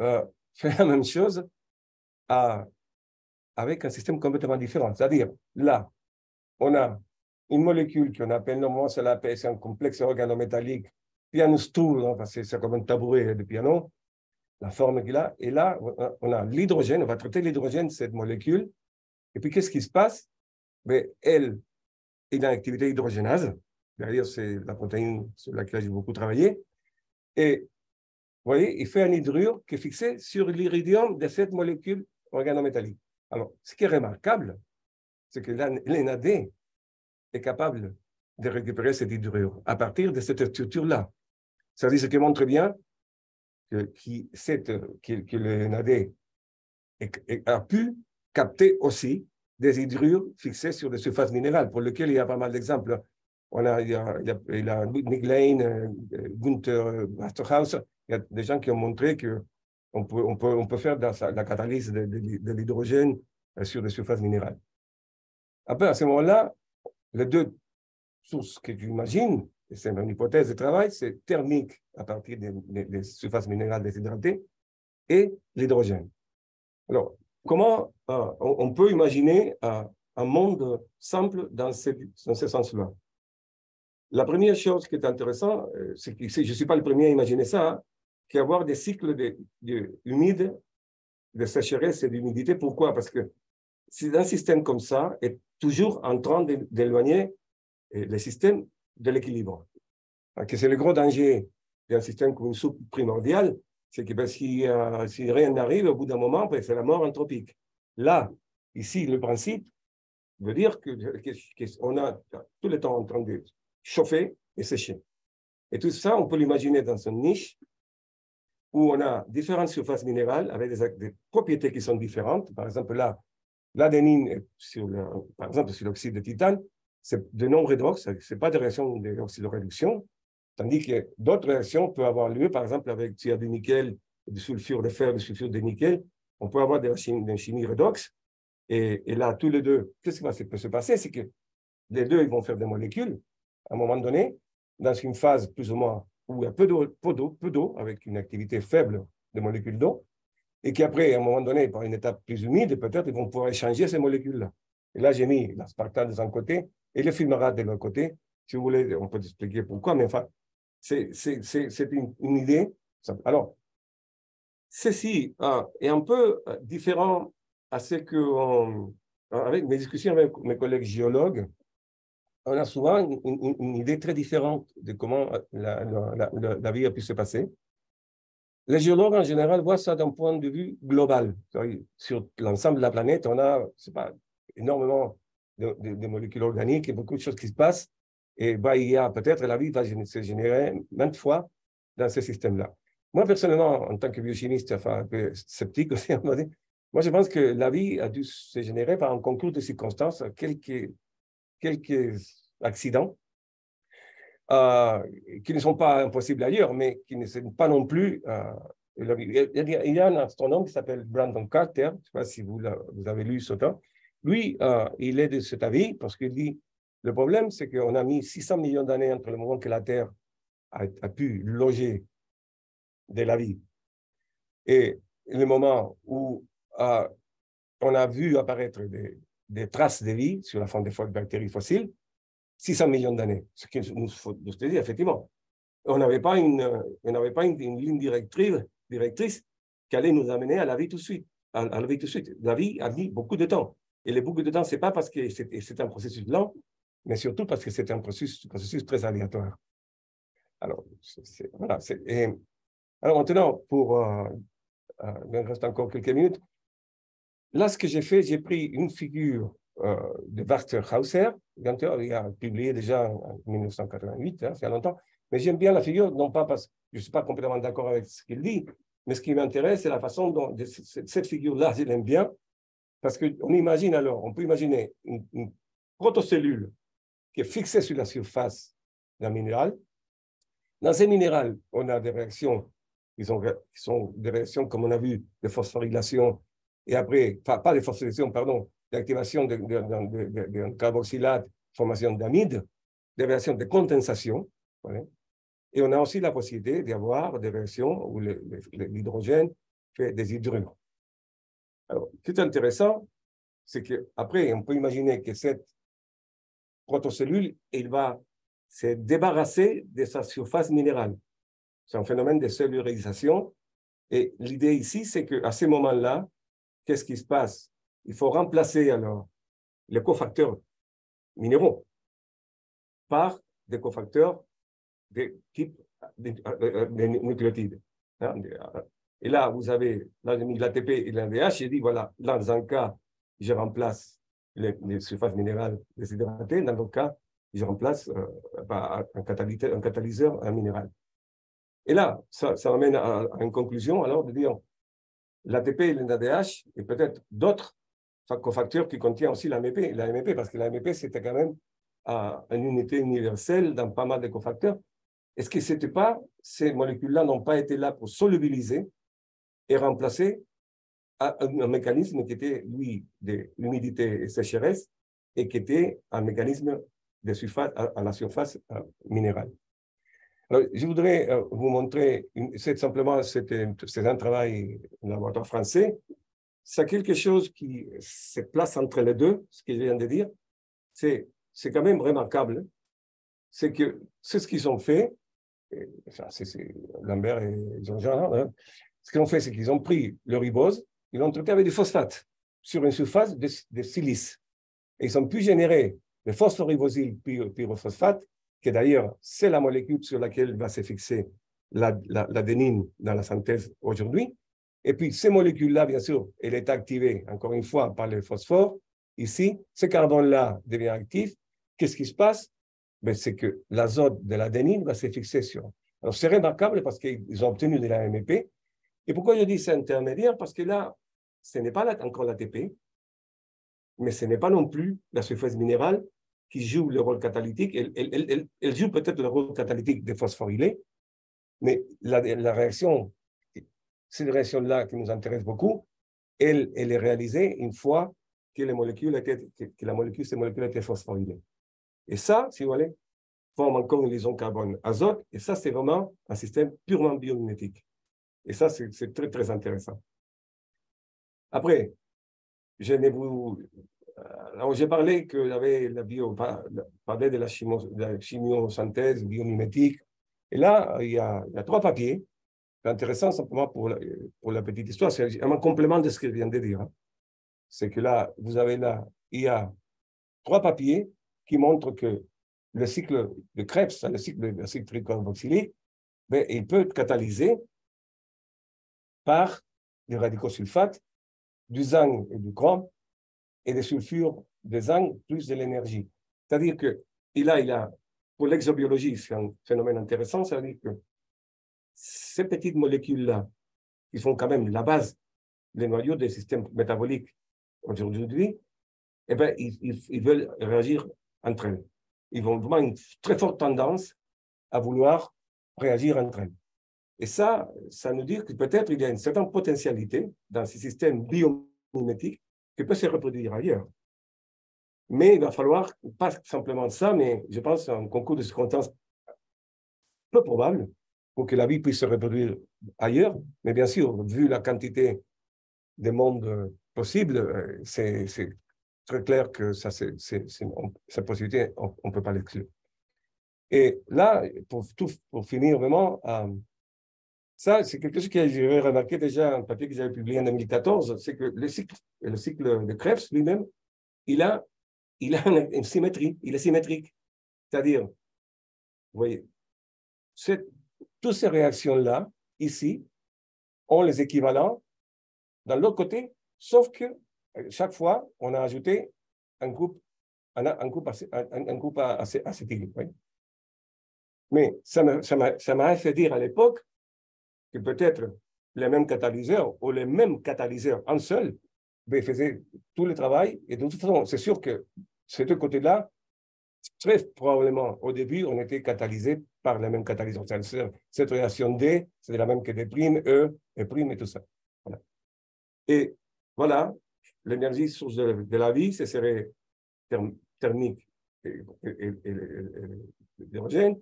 faire la même chose avec un système complètement différent. C'est-à-dire, là, on a une molécule qu'on appelle normalement, c'est un complexe organométallique piano-stool, hein, c'est comme un tabouret de piano, la forme qu'il a. Et là, on a l'hydrogène, on va traiter l'hydrogène, cette molécule. Et puis, qu'est-ce qui se passe? Mais elle a une activité hydrogénase. D'ailleurs, c'est la protéine sur laquelle j'ai beaucoup travaillé. Et vous voyez, il fait un hydrure qui est fixé sur l'iridium de cette molécule organométallique. Alors, ce qui est remarquable, c'est que l'NAD est capable de récupérer cette hydrure à partir de cette structure-là. Ça dit ce qui montre bien que le NAD a pu capter aussi des hydrures fixées sur des surfaces minérales, pour lesquelles il y a pas mal d'exemples. Il y a Nick Lane, Gunther Waterhouse, il y a des gens qui ont montré qu'on peut faire la catalyse de l'hydrogène sur des surfaces minérales. Après, à ce moment-là, les deux sources que tu imagines, et c'est une hypothèse de travail, c'est thermique à partir des surfaces minérales déshydratées et l'hydrogène. Alors, comment on peut imaginer un monde simple dans ce sens-là? La première chose qui est intéressante, c'est que je ne suis pas le premier à imaginer ça, qu'avoir des cycles humides, de sécheresse et d'humidité. Pourquoi? Parce que si un système comme ça est toujours en train d'éloigner le système de l'équilibre. C'est le gros danger d'un système comme une soupe primordiale, c'est que si rien n'arrive, au bout d'un moment, c'est la mort anthropique. Là, ici, le principe veut dire qu'on a tout le temps en train de chauffer et sécher. Et tout ça, on peut l'imaginer dans une niche où on a différentes surfaces minérales avec des propriétés qui sont différentes. Par exemple, là, l'adénine, par exemple, sur l'oxyde de titane, c'est de non redox, ce n'est pas de réaction d'oxydoréduction, tandis que d'autres réactions peuvent avoir lieu, par exemple, avec du nickel, du sulfure de fer, du sulfure de nickel, on peut avoir de la chimie redox. Et là, tous les deux, qu'est-ce qui peut se passer? C'est que les deux, ils vont faire des molécules, à un moment donné, dans une phase plus ou moins où il y a peu d'eau, avec une activité faible de molécules d'eau, et qu'après, à un moment donné, par une étape plus humide, peut-être ils vont pouvoir échanger ces molécules-là. Et là, j'ai mis l'aspartame de un côté et le fumarate de l'autre côté. Si vous voulez, on peut expliquer pourquoi, mais enfin, c'est une idée. Alors, ceci est un peu différent à ce que, avec mes discussions avec mes collègues géologues, on a souvent une idée très différente de comment la vie a pu se passer. Les géologues, en général, voient ça d'un point de vue global. Sur l'ensemble de la planète, on a, c'est pas, énormément de molécules organiques et beaucoup de choses qui se passent. Et il y a peut-être la vie va se générer maintes fois dans ce système-là. Moi, personnellement, en tant que biochimiste, enfin un peu sceptique aussi, moi, je pense que la vie a dû se générer par un concours de circonstances, quelques accidents qui ne sont pas impossibles ailleurs, mais qui ne sont pas non plus. Il y a un astronome qui s'appelle Brandon Carter, je ne sais pas si vous avez lu ce temps. Lui, il est de cet avis parce qu'il dit le problème, c'est qu'on a mis 600 millions d'années entre le moment que la Terre a pu loger de la vie et le moment où on a vu apparaître des traces de vie sur la forme des bactéries fossiles. 600 millions d'années. Ce qui nous faut dire, effectivement. On n'avait pas une ligne directrice qui allait nous amener à la vie tout de suite. La vie a mis beaucoup de temps. Et le beaucoup de temps, ce n'est pas parce que c'est un processus lent, mais surtout parce que c'est un processus très aléatoire. Alors, voilà. Alors maintenant, il me reste encore quelques minutes. Là, ce que j'ai fait, j'ai pris une figure de Walter Hauser. Gunther, il a publié déjà en 1988, hein, c'est longtemps. Mais j'aime bien la figure, non pas parce que je ne suis pas complètement d'accord avec ce qu'il dit, mais ce qui m'intéresse, c'est la façon dont cette figure-là, je l'aime bien, parce qu'on imagine alors, on peut imaginer une protocellule qui est fixée sur la surface d'un minéral. Dans ces minéraux, on a des réactions qui sont des réactions, comme on a vu, de phosphorylation, et après, pas de phosphorylation, pardon, d'activation d'un carboxylate, formation d'amide, des réactions de condensation. Voilà. Et on a aussi la possibilité d'avoir des réactions où l'hydrogène fait des hydrures. Alors, ce qui est intéressant, c'est qu'après, on peut imaginer que cette protocellule et il va se débarrasser de sa surface minérale. C'est un phénomène de cellularisation. Et l'idée ici, c'est qu'à ce moment-là, qu'est-ce qui se passe? Il faut remplacer alors les cofacteurs minéraux par des cofacteurs de type des nucléotides. Et là, vous avez l'ATP et l'NADH. J'ai dit, voilà, dans un cas, je remplace les surfaces minérales déshydratées. Dans l'autre cas, je remplace un catalyseur, un minéral. Et là, ça amène à une conclusion, alors, de dire l'ATP et l'NADH et peut-être d'autres cofacteurs qui contiennent aussi l'AMP, parce que l'AMP, c'était quand même une unité universelle dans pas mal de cofacteurs. Est-ce que c'était pas, ces molécules-là n'ont pas été là pour solubiliser et remplacer un mécanisme qui était, lui, de l'humidité et sécheresse et qui était un mécanisme de surface, à la surface minérale. Alors, je voudrais vous montrer, c'est un travail d'un laboratoire français. C'est quelque chose qui se place entre les deux, ce que je viens de dire. C'est quand même remarquable. C'est ce qu'ils ont fait. C'est Lambert et Jean-Jean. Hein. Ce qu'ils ont fait, c'est qu'ils ont pris le ribose, ils l'ont traité avec du phosphate sur une surface de silice. Et ils ont pu générer le phosphoribosyl pyrophosphate, qui d'ailleurs, c'est la molécule sur laquelle va se fixer l'adénine dans la synthèse aujourd'hui. Et puis, ces molécules-là, bien sûr, elle est activée, encore une fois, par le phosphore. Ici, ce carbone-là devient actif. Qu'est-ce qui se passe? Ben, c'est que l'azote de l'adénine va se fixer sur. Alors, c'est remarquable parce qu'ils ont obtenu de l'AMP. Et pourquoi je dis c'est intermédiaire? Parce que là, ce n'est pas encore l'ATP, mais ce n'est pas non plus la surface minérale qui joue le rôle catalytique. Elle joue peut-être le rôle catalytique des phosphorylés, mais la réaction, cette réaction-là qui nous intéresse beaucoup, elle est réalisée une fois que ces molécules étaient phosphorylées. Et ça, si vous voulez, forme encore une liaison carbone-azote, et ça, c'est vraiment un système purement biomimétique. Et ça, c'est très, très intéressant. Après, alors, j'ai parlé que j'avais parlé de la chimiosynthèse biomimétique. Et là, il y a 3 papiers. C'est intéressant simplement pour la petite histoire. C'est un complément de ce que je viens de dire. Hein. C'est que là, il y a 3 papiers qui montrent que le cycle de Krebs, le cycle tricarboxylique, ben, il peut être catalysé par des radicaux-sulfates, du zinc et du chrome, et des sulfures de zinc plus de l'énergie. C'est-à-dire que, pour l'exobiologie, c'est un phénomène intéressant, c'est-à-dire que ces petites molécules-là, qui sont quand même la base, les noyaux des systèmes métaboliques aujourd'hui, eh ben, ils veulent réagir entre elles. Ils vont vraiment une très forte tendance à vouloir réagir entre elles. Et ça nous dit que peut-être il y a une certaine potentialité dans ces systèmes biomimétiques qui peut se reproduire ailleurs. Mais il va falloir, pas simplement ça, mais je pense un concours de circonstances peu probable pour que la vie puisse se reproduire ailleurs. Mais bien sûr, vu la quantité de mondes possibles, c'est très clair que cette possibilité, on ne peut pas l'exclure. Et là, pour finir vraiment, ça, c'est quelque chose que j'avais remarqué déjà, un papier que j'avais publié en 2014, c'est que le cycle de Krebs lui-même, il a une symétrie, il est symétrique. C'est-à-dire, vous voyez, toutes ces réactions-là, ici, ont les équivalents dans l'autre côté, sauf que chaque fois, on a ajouté un groupe acétylique. Oui. Mais ça m'a fait dire à l'époque que peut-être les mêmes catalyseurs ou les mêmes catalyseurs en seul faisaient tout le travail. Et de toute façon, c'est sûr que ces deux côtés-là, très probablement, au début, on était catalysés par les mêmes catalyseurs. Cette réaction D, c'est la même que D', E, E' et tout ça. Voilà. Et voilà, l'énergie source de la vie, ce serait thermique et l'hydrogène.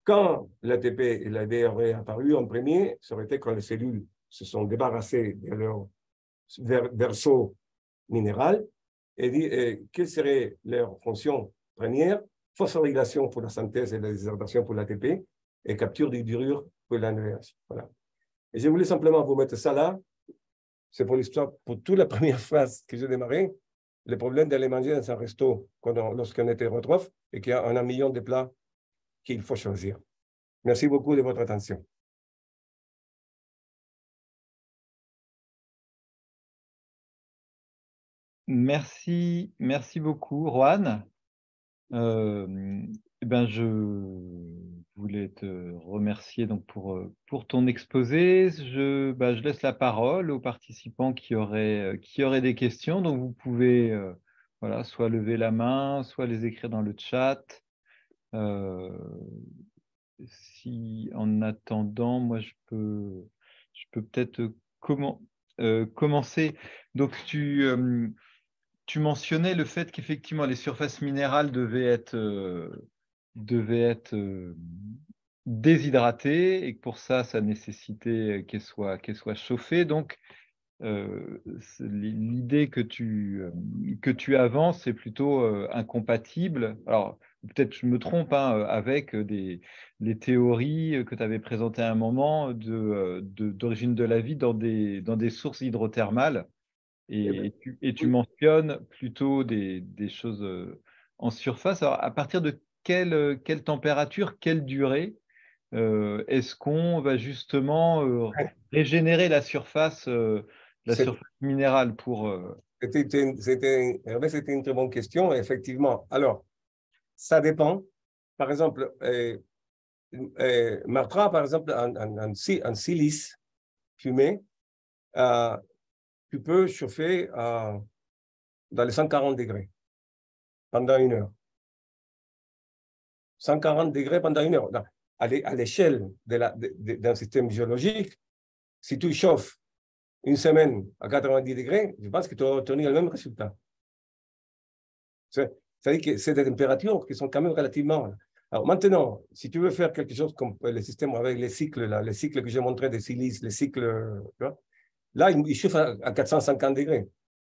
Quand l'ATP et l'ADN auraient apparu en premier, ça aurait été quand les cellules se sont débarrassées de leur berceau minéral et quelle serait leur fonction première, phosphorylation pour la synthèse et la déshydratation pour l'ATP, et capture du diurure pour l'ANEH. Voilà. Et je voulais simplement vous mettre ça là. C'est pour l'histoire, pour toute la première phase que j'ai démarré, le problème d'aller manger dans un resto lorsqu'on était hétérotrophe et qu'il y a un million de plats qu'il faut choisir. Merci beaucoup de votre attention. Merci beaucoup, Juan. Je voulais te remercier donc pour ton exposé. Je laisse la parole aux participants qui auraient des questions. Donc, vous pouvez voilà, soit lever la main, soit les écrire dans le chat. Si en attendant, moi, je peux peut-être commencer. Donc, tu mentionnais le fait qu'effectivement les surfaces minérales devaient être déshydratées et que pour ça, ça nécessitait qu'elles soient chauffées. Donc, l'idée que tu avances, c'est plutôt incompatible. Alors, peut-être je me trompe avec les théories que tu avais présentées à un moment d'origine de la vie dans des sources hydrothermales. Et tu mentionnes plutôt des choses en surface. Alors, à partir de quelle température, quelle durée est-ce qu'on va justement régénérer la surface minérale pour… C'était une très bonne question, effectivement. Alors, ça dépend. Par exemple, Martra, par exemple, en silice fumé, tu peux chauffer dans les 140 degrés pendant 1 heure. 140 degrés pendant 1 heure. À l'échelle d'un système géologique, si tu chauffes 1 semaine à 90 degrés, je pense que tu vas obtenir le même résultat. C'est-à-dire que c'est des températures qui sont quand même relativement… Alors maintenant, si tu veux faire quelque chose comme le système avec les cycles que j'ai montré des silices, les cycles… Là, il chauffe à 450 degrés.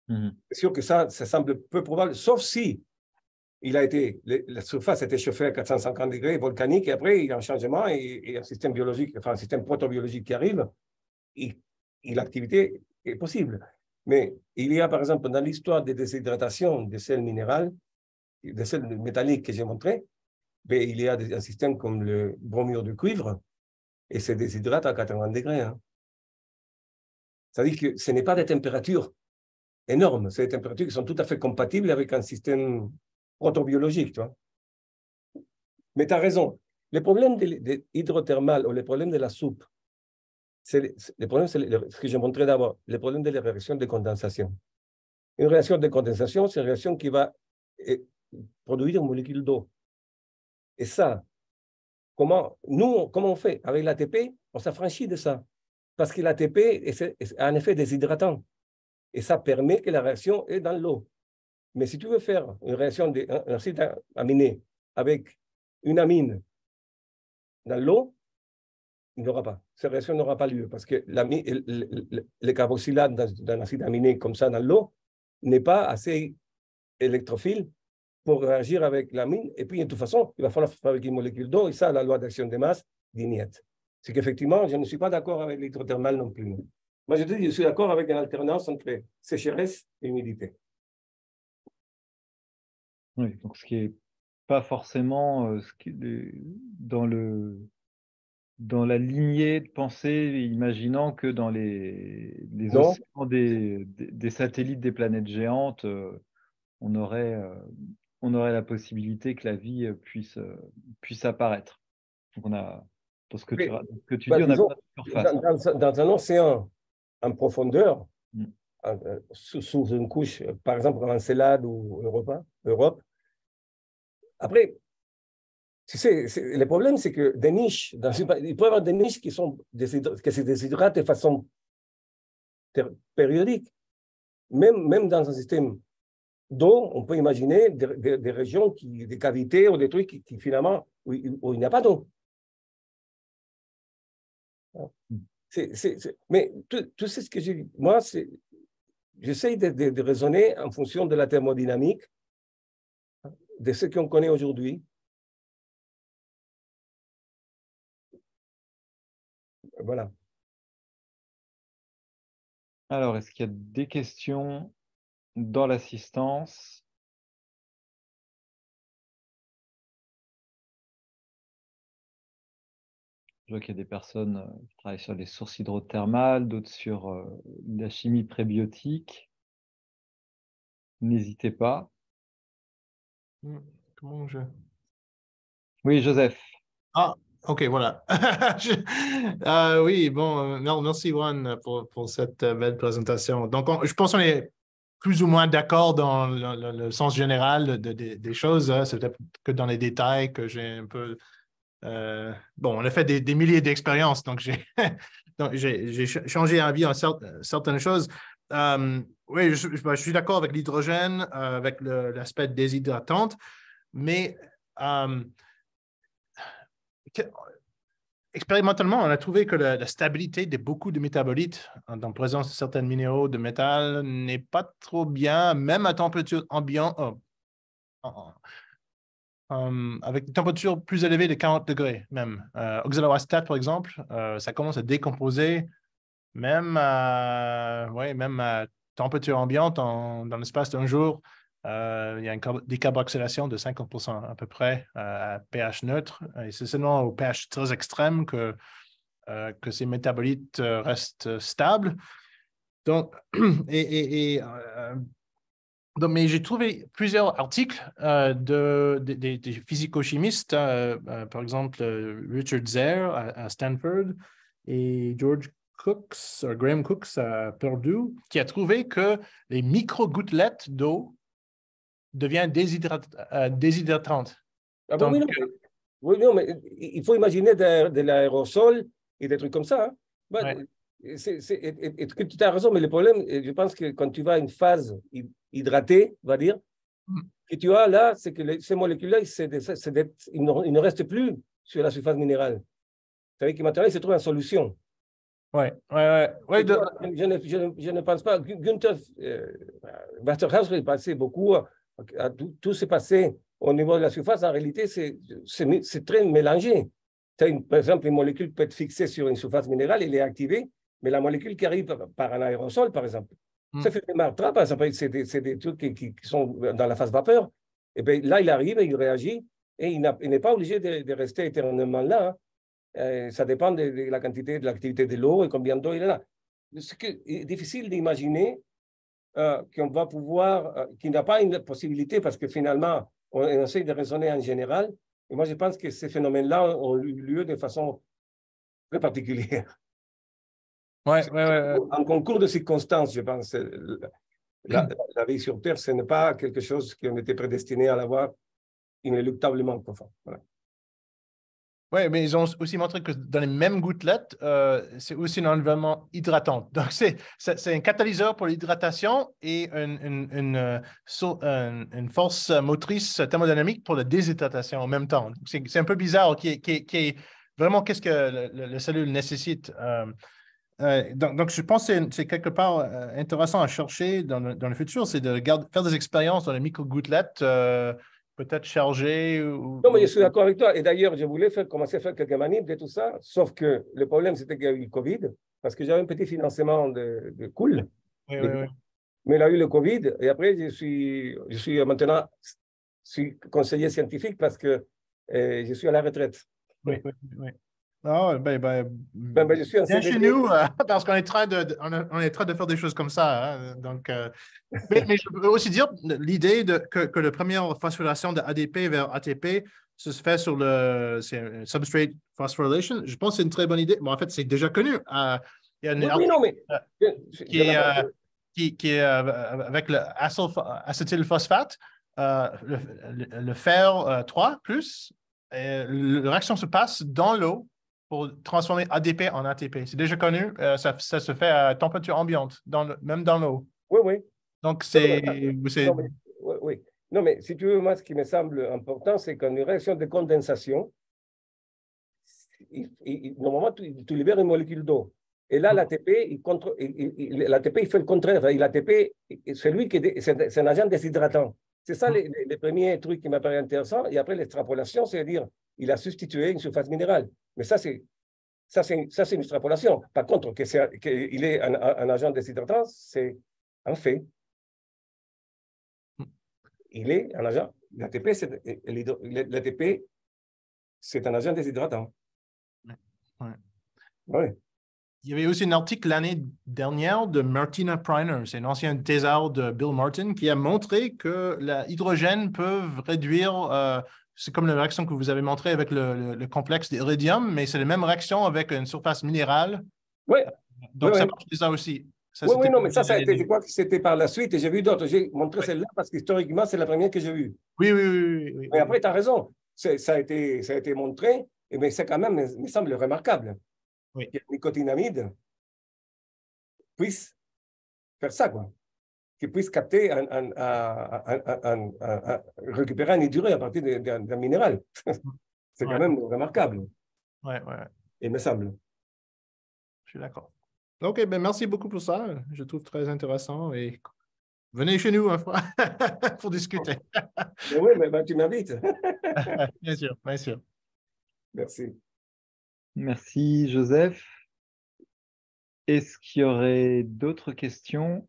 C'est sûr que ça semble peu probable, sauf si la surface a été chauffée à 450 degrés volcanique, et après, il y a un changement et un système biologique, enfin un système protobiologique qui arrive, et l'activité est possible. Mais il y a, par exemple, dans l'histoire des déshydratations des sels minérales, des sels métalliques que j'ai montré, il y a un système comme le bromure de cuivre, et c'est déshydrate à 80 degrés. Hein. C'est-à-dire que ce n'est pas des températures énormes, c'est des températures qui sont tout à fait compatibles avec un système protobiologique. Tu vois. Mais tu as raison. Les problèmes hydrothermales ou les problèmes de la soupe, le problème, c'est ce que j'ai montré d'abord, le problème de la réaction de condensation. Une réaction de condensation, c'est une réaction qui va produire une molécule d'eau. Et ça, comment on fait? Avec l'ATP, on s'affranchit de ça. Parce que l'ATP est un effet déshydratant. Et ça permet que la réaction est dans l'eau. Mais si tu veux faire une réaction d'un acide aminé avec une amine dans l'eau, il n'y aura pas. Cette réaction n'aura pas lieu parce que le carboxylate d'un acide aminé comme ça dans l'eau n'est pas assez électrophile pour réagir avec l'amine. Et puis, de toute façon, il va falloir fabriquer une molécule d'eau et ça, la loi d'action de masse dit niet. C'est qu'effectivement, je ne suis pas d'accord avec l'hydrothermal non plus. Moi, je suis d'accord avec une alternance entre sécheresse et humidité. Oui, donc ce qui n'est pas forcément dans la lignée de pensée, imaginant que dans les océans des satellites des planètes géantes, on aurait la possibilité que la vie puisse apparaître. Donc dans ce que tu dis, on a besoin de surface. Dans un océan en profondeur, sous une couche, par exemple en Encelade ou Europe. Après, tu sais, le problème, c'est que des niches, il peut y avoir des niches qui se déshydratent de façon périodique. Même dans un système d'eau, on peut imaginer des régions, des cavités ou des trucs qui finalement, où il n'y a pas d'eau. Mais tu sais ce que j'ai dit. Moi, j'essaie de raisonner en fonction de la thermodynamique de ce qu'on connaît aujourd'hui. Voilà. Alors, est-ce qu'il y a des questions dans l'assistance? Je vois qu'il y a des personnes qui travaillent sur les sources hydrothermales, d'autres sur la chimie prébiotique. N'hésitez pas. Comment je... Oui, Joseph. Ah, OK, voilà. Oui, bon, non, merci, Juan, pour cette belle présentation. Donc, je pense qu'on est plus ou moins d'accord dans le sens général des choses. Hein. C'est peut-être que dans les détails que j'ai un peu... bon, on a fait des milliers d'expériences, donc j'ai changé d'avis en certaines choses. Oui, je suis d'accord avec l'hydrogène, avec l'aspect déshydratante, mais expérimentalement, on a trouvé que la stabilité de beaucoup de métabolites en présence de certains minéraux de métal n'est pas trop bien, même à température ambiante, avec des températures plus élevées de 40 degrés même. Oxaloacetate, par exemple, ça commence à décomposer même même à température ambiante dans l'espace d'un jour. Il y a une décarboxylation de 50% à peu près à pH neutre. Et c'est seulement au pH très extrême que ces métabolites restent stables. Donc, mais j'ai trouvé plusieurs articles des physico-chimistes, par exemple Richard Zare à Stanford et Graham Cooks à Purdue, qui a trouvé que les micro-gouttelettes d'eau deviennent déshydratantes. Ah bon, Donc, oui, non, mais il faut imaginer de l'aérosol et des trucs comme ça. Hein. Ouais. Tu as raison, mais le problème, je pense que quand tu vas à une phase hydratée, on va dire, que tu as là, c'est que ces molécules-là, il ne restent plus sur la surface minérale. Ça veut dire que maintenant, ils se trouvent en solution. Ouais. Je ne pense pas. Günther Waterhouse est passé beaucoup à tout s'est passé au niveau de la surface. En réalité, c'est très mélangé. Par exemple, une molécule peut être fixée sur une surface minérale, elle est activée, mais la molécule qui arrive par un aérosol, par exemple, ça fait des martres, par exemple, c'est des trucs qui sont dans la phase vapeur. Et bien là, il arrive, il réagit, et il n'est pas obligé de rester éternellement là. Hein. Ça dépend de la quantité, de l'activité de l'eau et combien d'eau il est là. C'est difficile d'imaginer qu'on va pouvoir, qu'il n'y a pas une possibilité parce que finalement, on essaie de raisonner en général. Et moi, je pense que ces phénomènes-là ont eu lieu de façon très particulière. Un concours de circonstances, je pense. La vie sur Terre, ce n'est pas quelque chose qu'on était prédestiné à l'avoir inéluctablement. Enfin, voilà. Oui, mais ils ont aussi montré que dans les mêmes gouttelettes, c'est aussi un environnement hydratant. Donc, c'est un catalyseur pour l'hydratation et une force motrice thermodynamique pour la déshydratation en même temps. C'est un peu bizarre, qui est vraiment qu'est-ce que la cellule nécessite. Donc, je pense que c'est quelque part intéressant à chercher dans le futur, c'est de faire des expériences dans les micro-gouttelettes, peut-être chargées. Non, mais je suis d'accord avec toi. Et d'ailleurs, je voulais commencer à faire quelques manips de tout ça, sauf que le problème, c'était qu'il y a eu le Covid, parce que j'avais un petit financement de cool. Oui. Mais il a eu le Covid, et après, je suis maintenant conseiller scientifique parce que je suis à la retraite. Oui. Ah, je suis en bien CDD. chez nous, parce qu'on est on est en train de faire des choses comme ça. Hein, donc, mais je peux aussi dire l'idée que la première phosphorylation de ADP vers ATP se fait sur le substrate phosphorylation. Je pense que c'est une très bonne idée. Bon, en fait, c'est déjà connu. Il y a une qui est avec l'acétylphosphate, le fer 3 plus. La réaction se passe dans l'eau pour transformer ADP en ATP. C'est déjà connu. Ça se fait à température ambiante, même dans l'eau. Oui. Donc, oui. Non, mais si tu veux, moi, ce qui me semble important, c'est qu'en une réaction de condensation, normalement, tu libères une molécule d'eau. Et là, l'ATP, il fait le contraire. L'ATP, c'est un agent déshydratant. C'est ça les premiers trucs qui m'apparaissent intéressants. Et après, l'extrapolation, c'est-à-dire, il a substitué une surface minérale. Mais ça, c'est une extrapolation. Par contre, qu'il est un agent déshydratant, c'est un fait. Il est un agent. L'ATP, c'est un agent déshydratant. Ouais. Ouais. Il y avait aussi un article l'année dernière de Martina Priner, c'est un ancien thésard de Bill Martin, qui a montré que l'hydrogène peut réduire, c'est comme la réaction que vous avez montrée avec le complexe d'iridium, mais c'est la même réaction avec une surface minérale. Oui. Donc, ça marche ça aussi. Oui, non, mais ça a été, je crois que c'était par la suite, et j'ai vu d'autres. J'ai montré celle-là parce qu'historiquement, c'est la première que j'ai vue. Oui. Mais après, tu as raison. Ça a été montré, mais c'est quand même, il me semble, remarquable que la nicotinamide puisse faire ça, quoi. Qu'il puisse capter, récupérer un hydrure à partir d'un minéral. C'est quand même remarquable. Ouais. Il me semble. Je suis d'accord. OK, ben merci beaucoup pour ça. Je trouve très intéressant et venez chez nous une fois pour discuter. Oui, mais tu m'invites. Bien sûr. Merci. Merci, Joseph. Est-ce qu'il y aurait d'autres questions?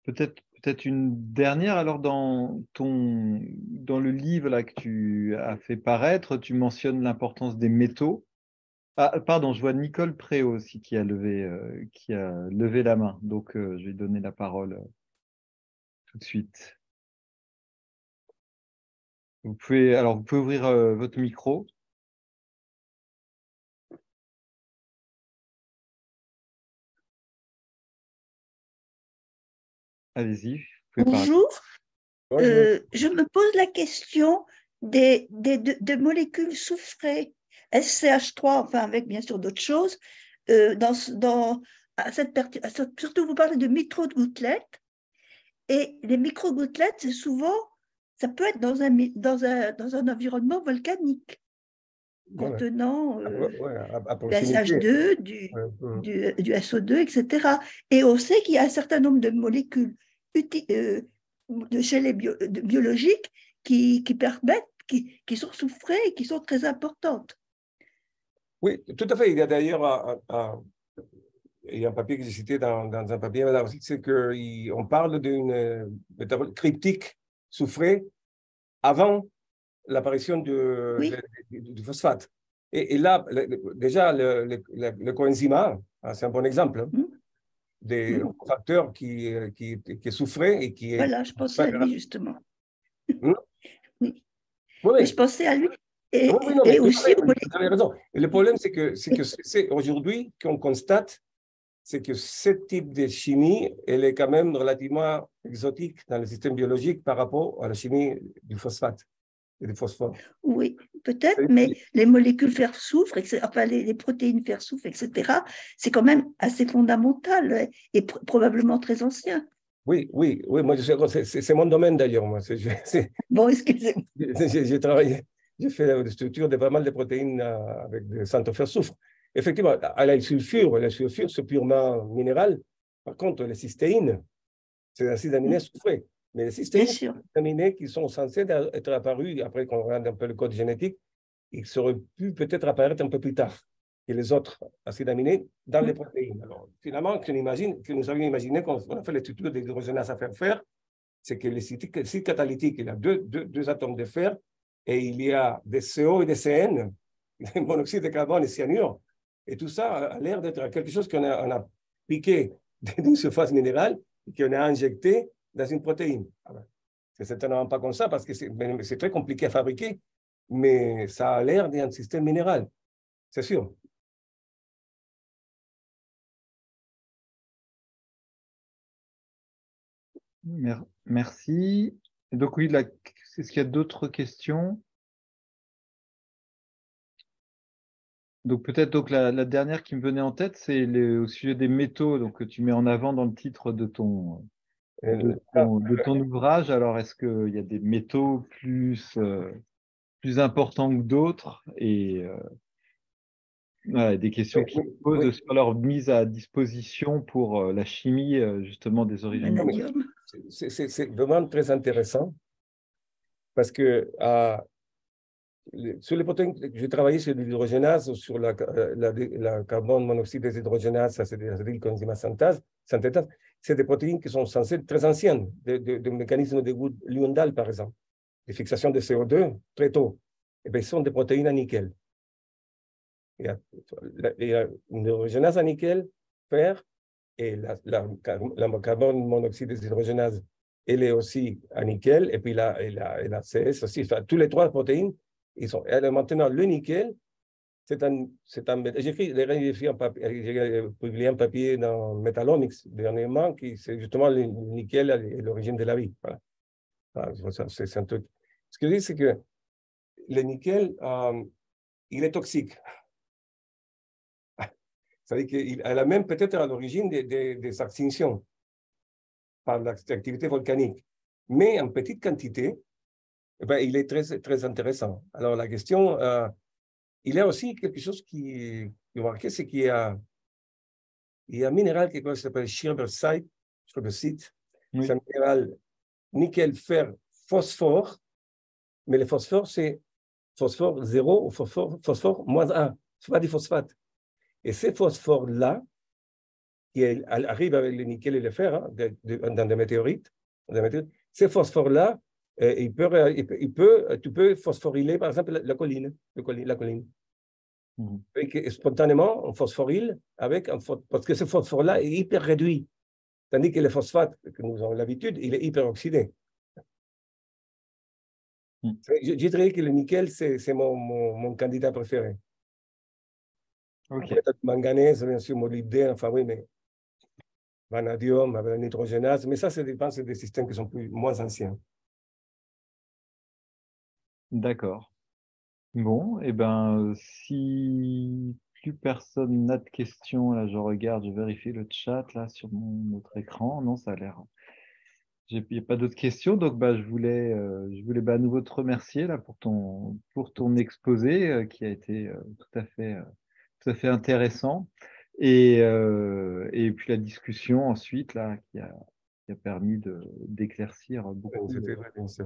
Peut-être une dernière. Alors, dans le livre là, que tu as fait paraître, tu mentionnes l'importance des métaux. Ah, pardon, je vois Nicole Préau aussi qui a levé la main. Donc, je vais donner la parole tout de suite. Vous pouvez ouvrir votre micro. Allez-y. Bonjour. Bonjour. Je me pose la question des molécules soufrées, SCH3, enfin avec bien sûr d'autres choses, surtout vous parlez de micro-gouttelettes, et les micro-gouttelettes, c'est souvent, ça peut être dans un environnement volcanique, contenant du SH2, du SO2, etc. Et on sait qu'il y a un certain nombre de molécules de chez les biologiques qui permettent, qui sont soufrées et qui sont très importantes. Oui, tout à fait. Il y a d'ailleurs il y a un papier que j'ai cité dans un papier, c'est qu'on parle d'une métabolique cryptique soufrée avant l'apparition du phosphate. Et là, déjà, le coenzyme A, c'est un bon exemple des facteurs qui est soufré et qui est... Voilà, je pensais à lui, justement. Oui. Oui. Je pensais à lui. Et aussi... Vous avez raison. Et le problème, c'est que c'est aujourd'hui qu'on constate, c'est que ce type de chimie, elle est quand même relativement exotique dans le système biologique par rapport à la chimie du phosphate et du phosphore. Oui, peut-être, mais les molécules fer-soufre, enfin les protéines fer-soufre, etc., c'est quand même assez fondamental et probablement très ancien. Oui, moi, c'est mon domaine d'ailleurs. Bon, excusez-moi. J'ai travaillé, j'ai fait la structure de pas mal de protéines avec des centres fer-soufre. Effectivement, le sulfure, c'est purement minéral. Par contre, les cystéines, c'est un acide aminé soufré. Mais les cystéines, c'est des aminés qui sont censés être apparus, après qu'on regarde un peu le code génétique, ils auraient pu peut-être apparaître un peu plus tard que les autres acides aminés dans les protéines. Alors, finalement, que nous avions imaginé quand on a fait les structures d'hydrogénase à fer, c'est que le site catalytique, il a deux atomes de fer et il y a des CO et des CN, monoxyde de carbone et cyanure. Et tout ça a l'air d'être quelque chose qu'on a piqué d'une surface minérale et qu'on a injecté dans une protéine. C'est certainement pas comme ça parce que c'est très compliqué à fabriquer, mais ça a l'air d'un système minéral, c'est sûr. Merci. Donc oui, est-ce qu'il y a d'autres questions? Donc peut-être la dernière qui me venait en tête, c'est au sujet des métaux, donc que tu mets en avant dans le titre de ton ouvrage. Alors est-ce qu'il y a des métaux plus importants que d'autres Ouais, des questions qui se posent Oui. sur leur mise à disposition pour la chimie justement des origines. Vanadium. C'est vraiment très intéressant parce que sur les protéines, j'ai travaillé sur l'hydrogénase, sur la carbone monoxyde déshydrogénase, ça c'est des acides coenzyme synthèse. C'est des protéines qui sont censées être très anciennes, de mécanismes de goutte Lyondal, par exemple, de fixation de CO2 très tôt. Et bien, ce sont des protéines à nickel. Il y a une hydrogénase à nickel, fer, et la carbone monoxyde déshydrogénase, elle est aussi à nickel, et puis la CS aussi. Enfin, tous les trois protéines, maintenant, le nickel, j'ai publié un papier dans Metalonics dernièrement, qui c'est justement le nickel et l'origine de la vie. Voilà. C'est un truc. Ce que je dis, c'est que le nickel, il est toxique. C'est-à-dire qu'elle a même peut-être à l'origine des extinctions par l'activité volcanique. Mais en petite quantité, eh ben, il est très, très intéressant. Alors la question, il y a aussi quelque chose qui est remarqué, c'est qu'il y a un minéral qui s'appelle Schreibersite. Oui. C'est un minéral nickel, fer, phosphore, mais le phosphore, c'est phosphore 0 ou phosphore moins 1. Ce n'est pas du phosphate. Et ces phosphores-là, qui arrivent avec le nickel et le fer hein, dans des météorites, ces phosphores-là, tu peux phosphoryler, par exemple, la colline. Et que, spontanément, on phosphoryle parce que ce phosphore-là est hyper réduit. Tandis que le phosphate, que nous avons l'habitude, il est hyper oxydé. Je dirais que le nickel, c'est mon candidat préféré. Okay. Peut-être manganèse, bien sûr, molybdène, enfin oui, mais vanadium, avec la nitrogénase, mais ça, c'est des systèmes qui sont moins anciens. D'accord. Bon, et ben, si plus personne n'a de questions, là, je regarde, je vérifie le chat là sur notre écran. Non, ça a l'air. Il n'y a pas d'autres questions, donc bah, je voulais à nouveau te remercier là pour ton exposé qui a été tout à fait intéressant et puis la discussion ensuite là qui a permis d'éclaircir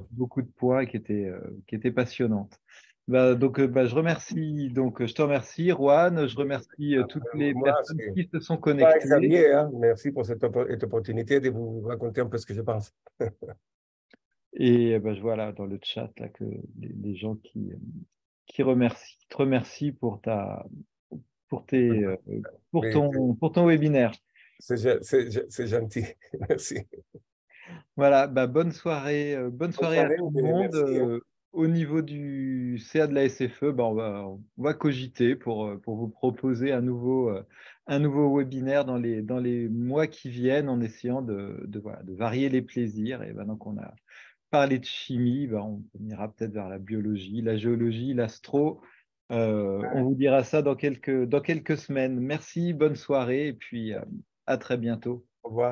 beaucoup de points et qui était passionnante. Donc je te remercie Juan, je remercie toutes les personnes qui se sont connectées. Xavier, hein, merci pour cette opportunité de vous raconter un peu ce que je pense. Et je vois là dans le chat là, que les gens qui te remercient pour ton webinaire. C'est gentil, merci. Voilà, bonne soirée à tout le monde. Merci. Au niveau du CA de la SFE, on va cogiter pour vous proposer un nouveau webinaire dans les mois qui viennent en essayant de varier les plaisirs. Et donc, on a parlé de chimie, on ira peut-être vers la biologie, la géologie, l'astro. On vous dira ça dans quelques semaines. Merci, bonne soirée et puis à très bientôt. Au revoir.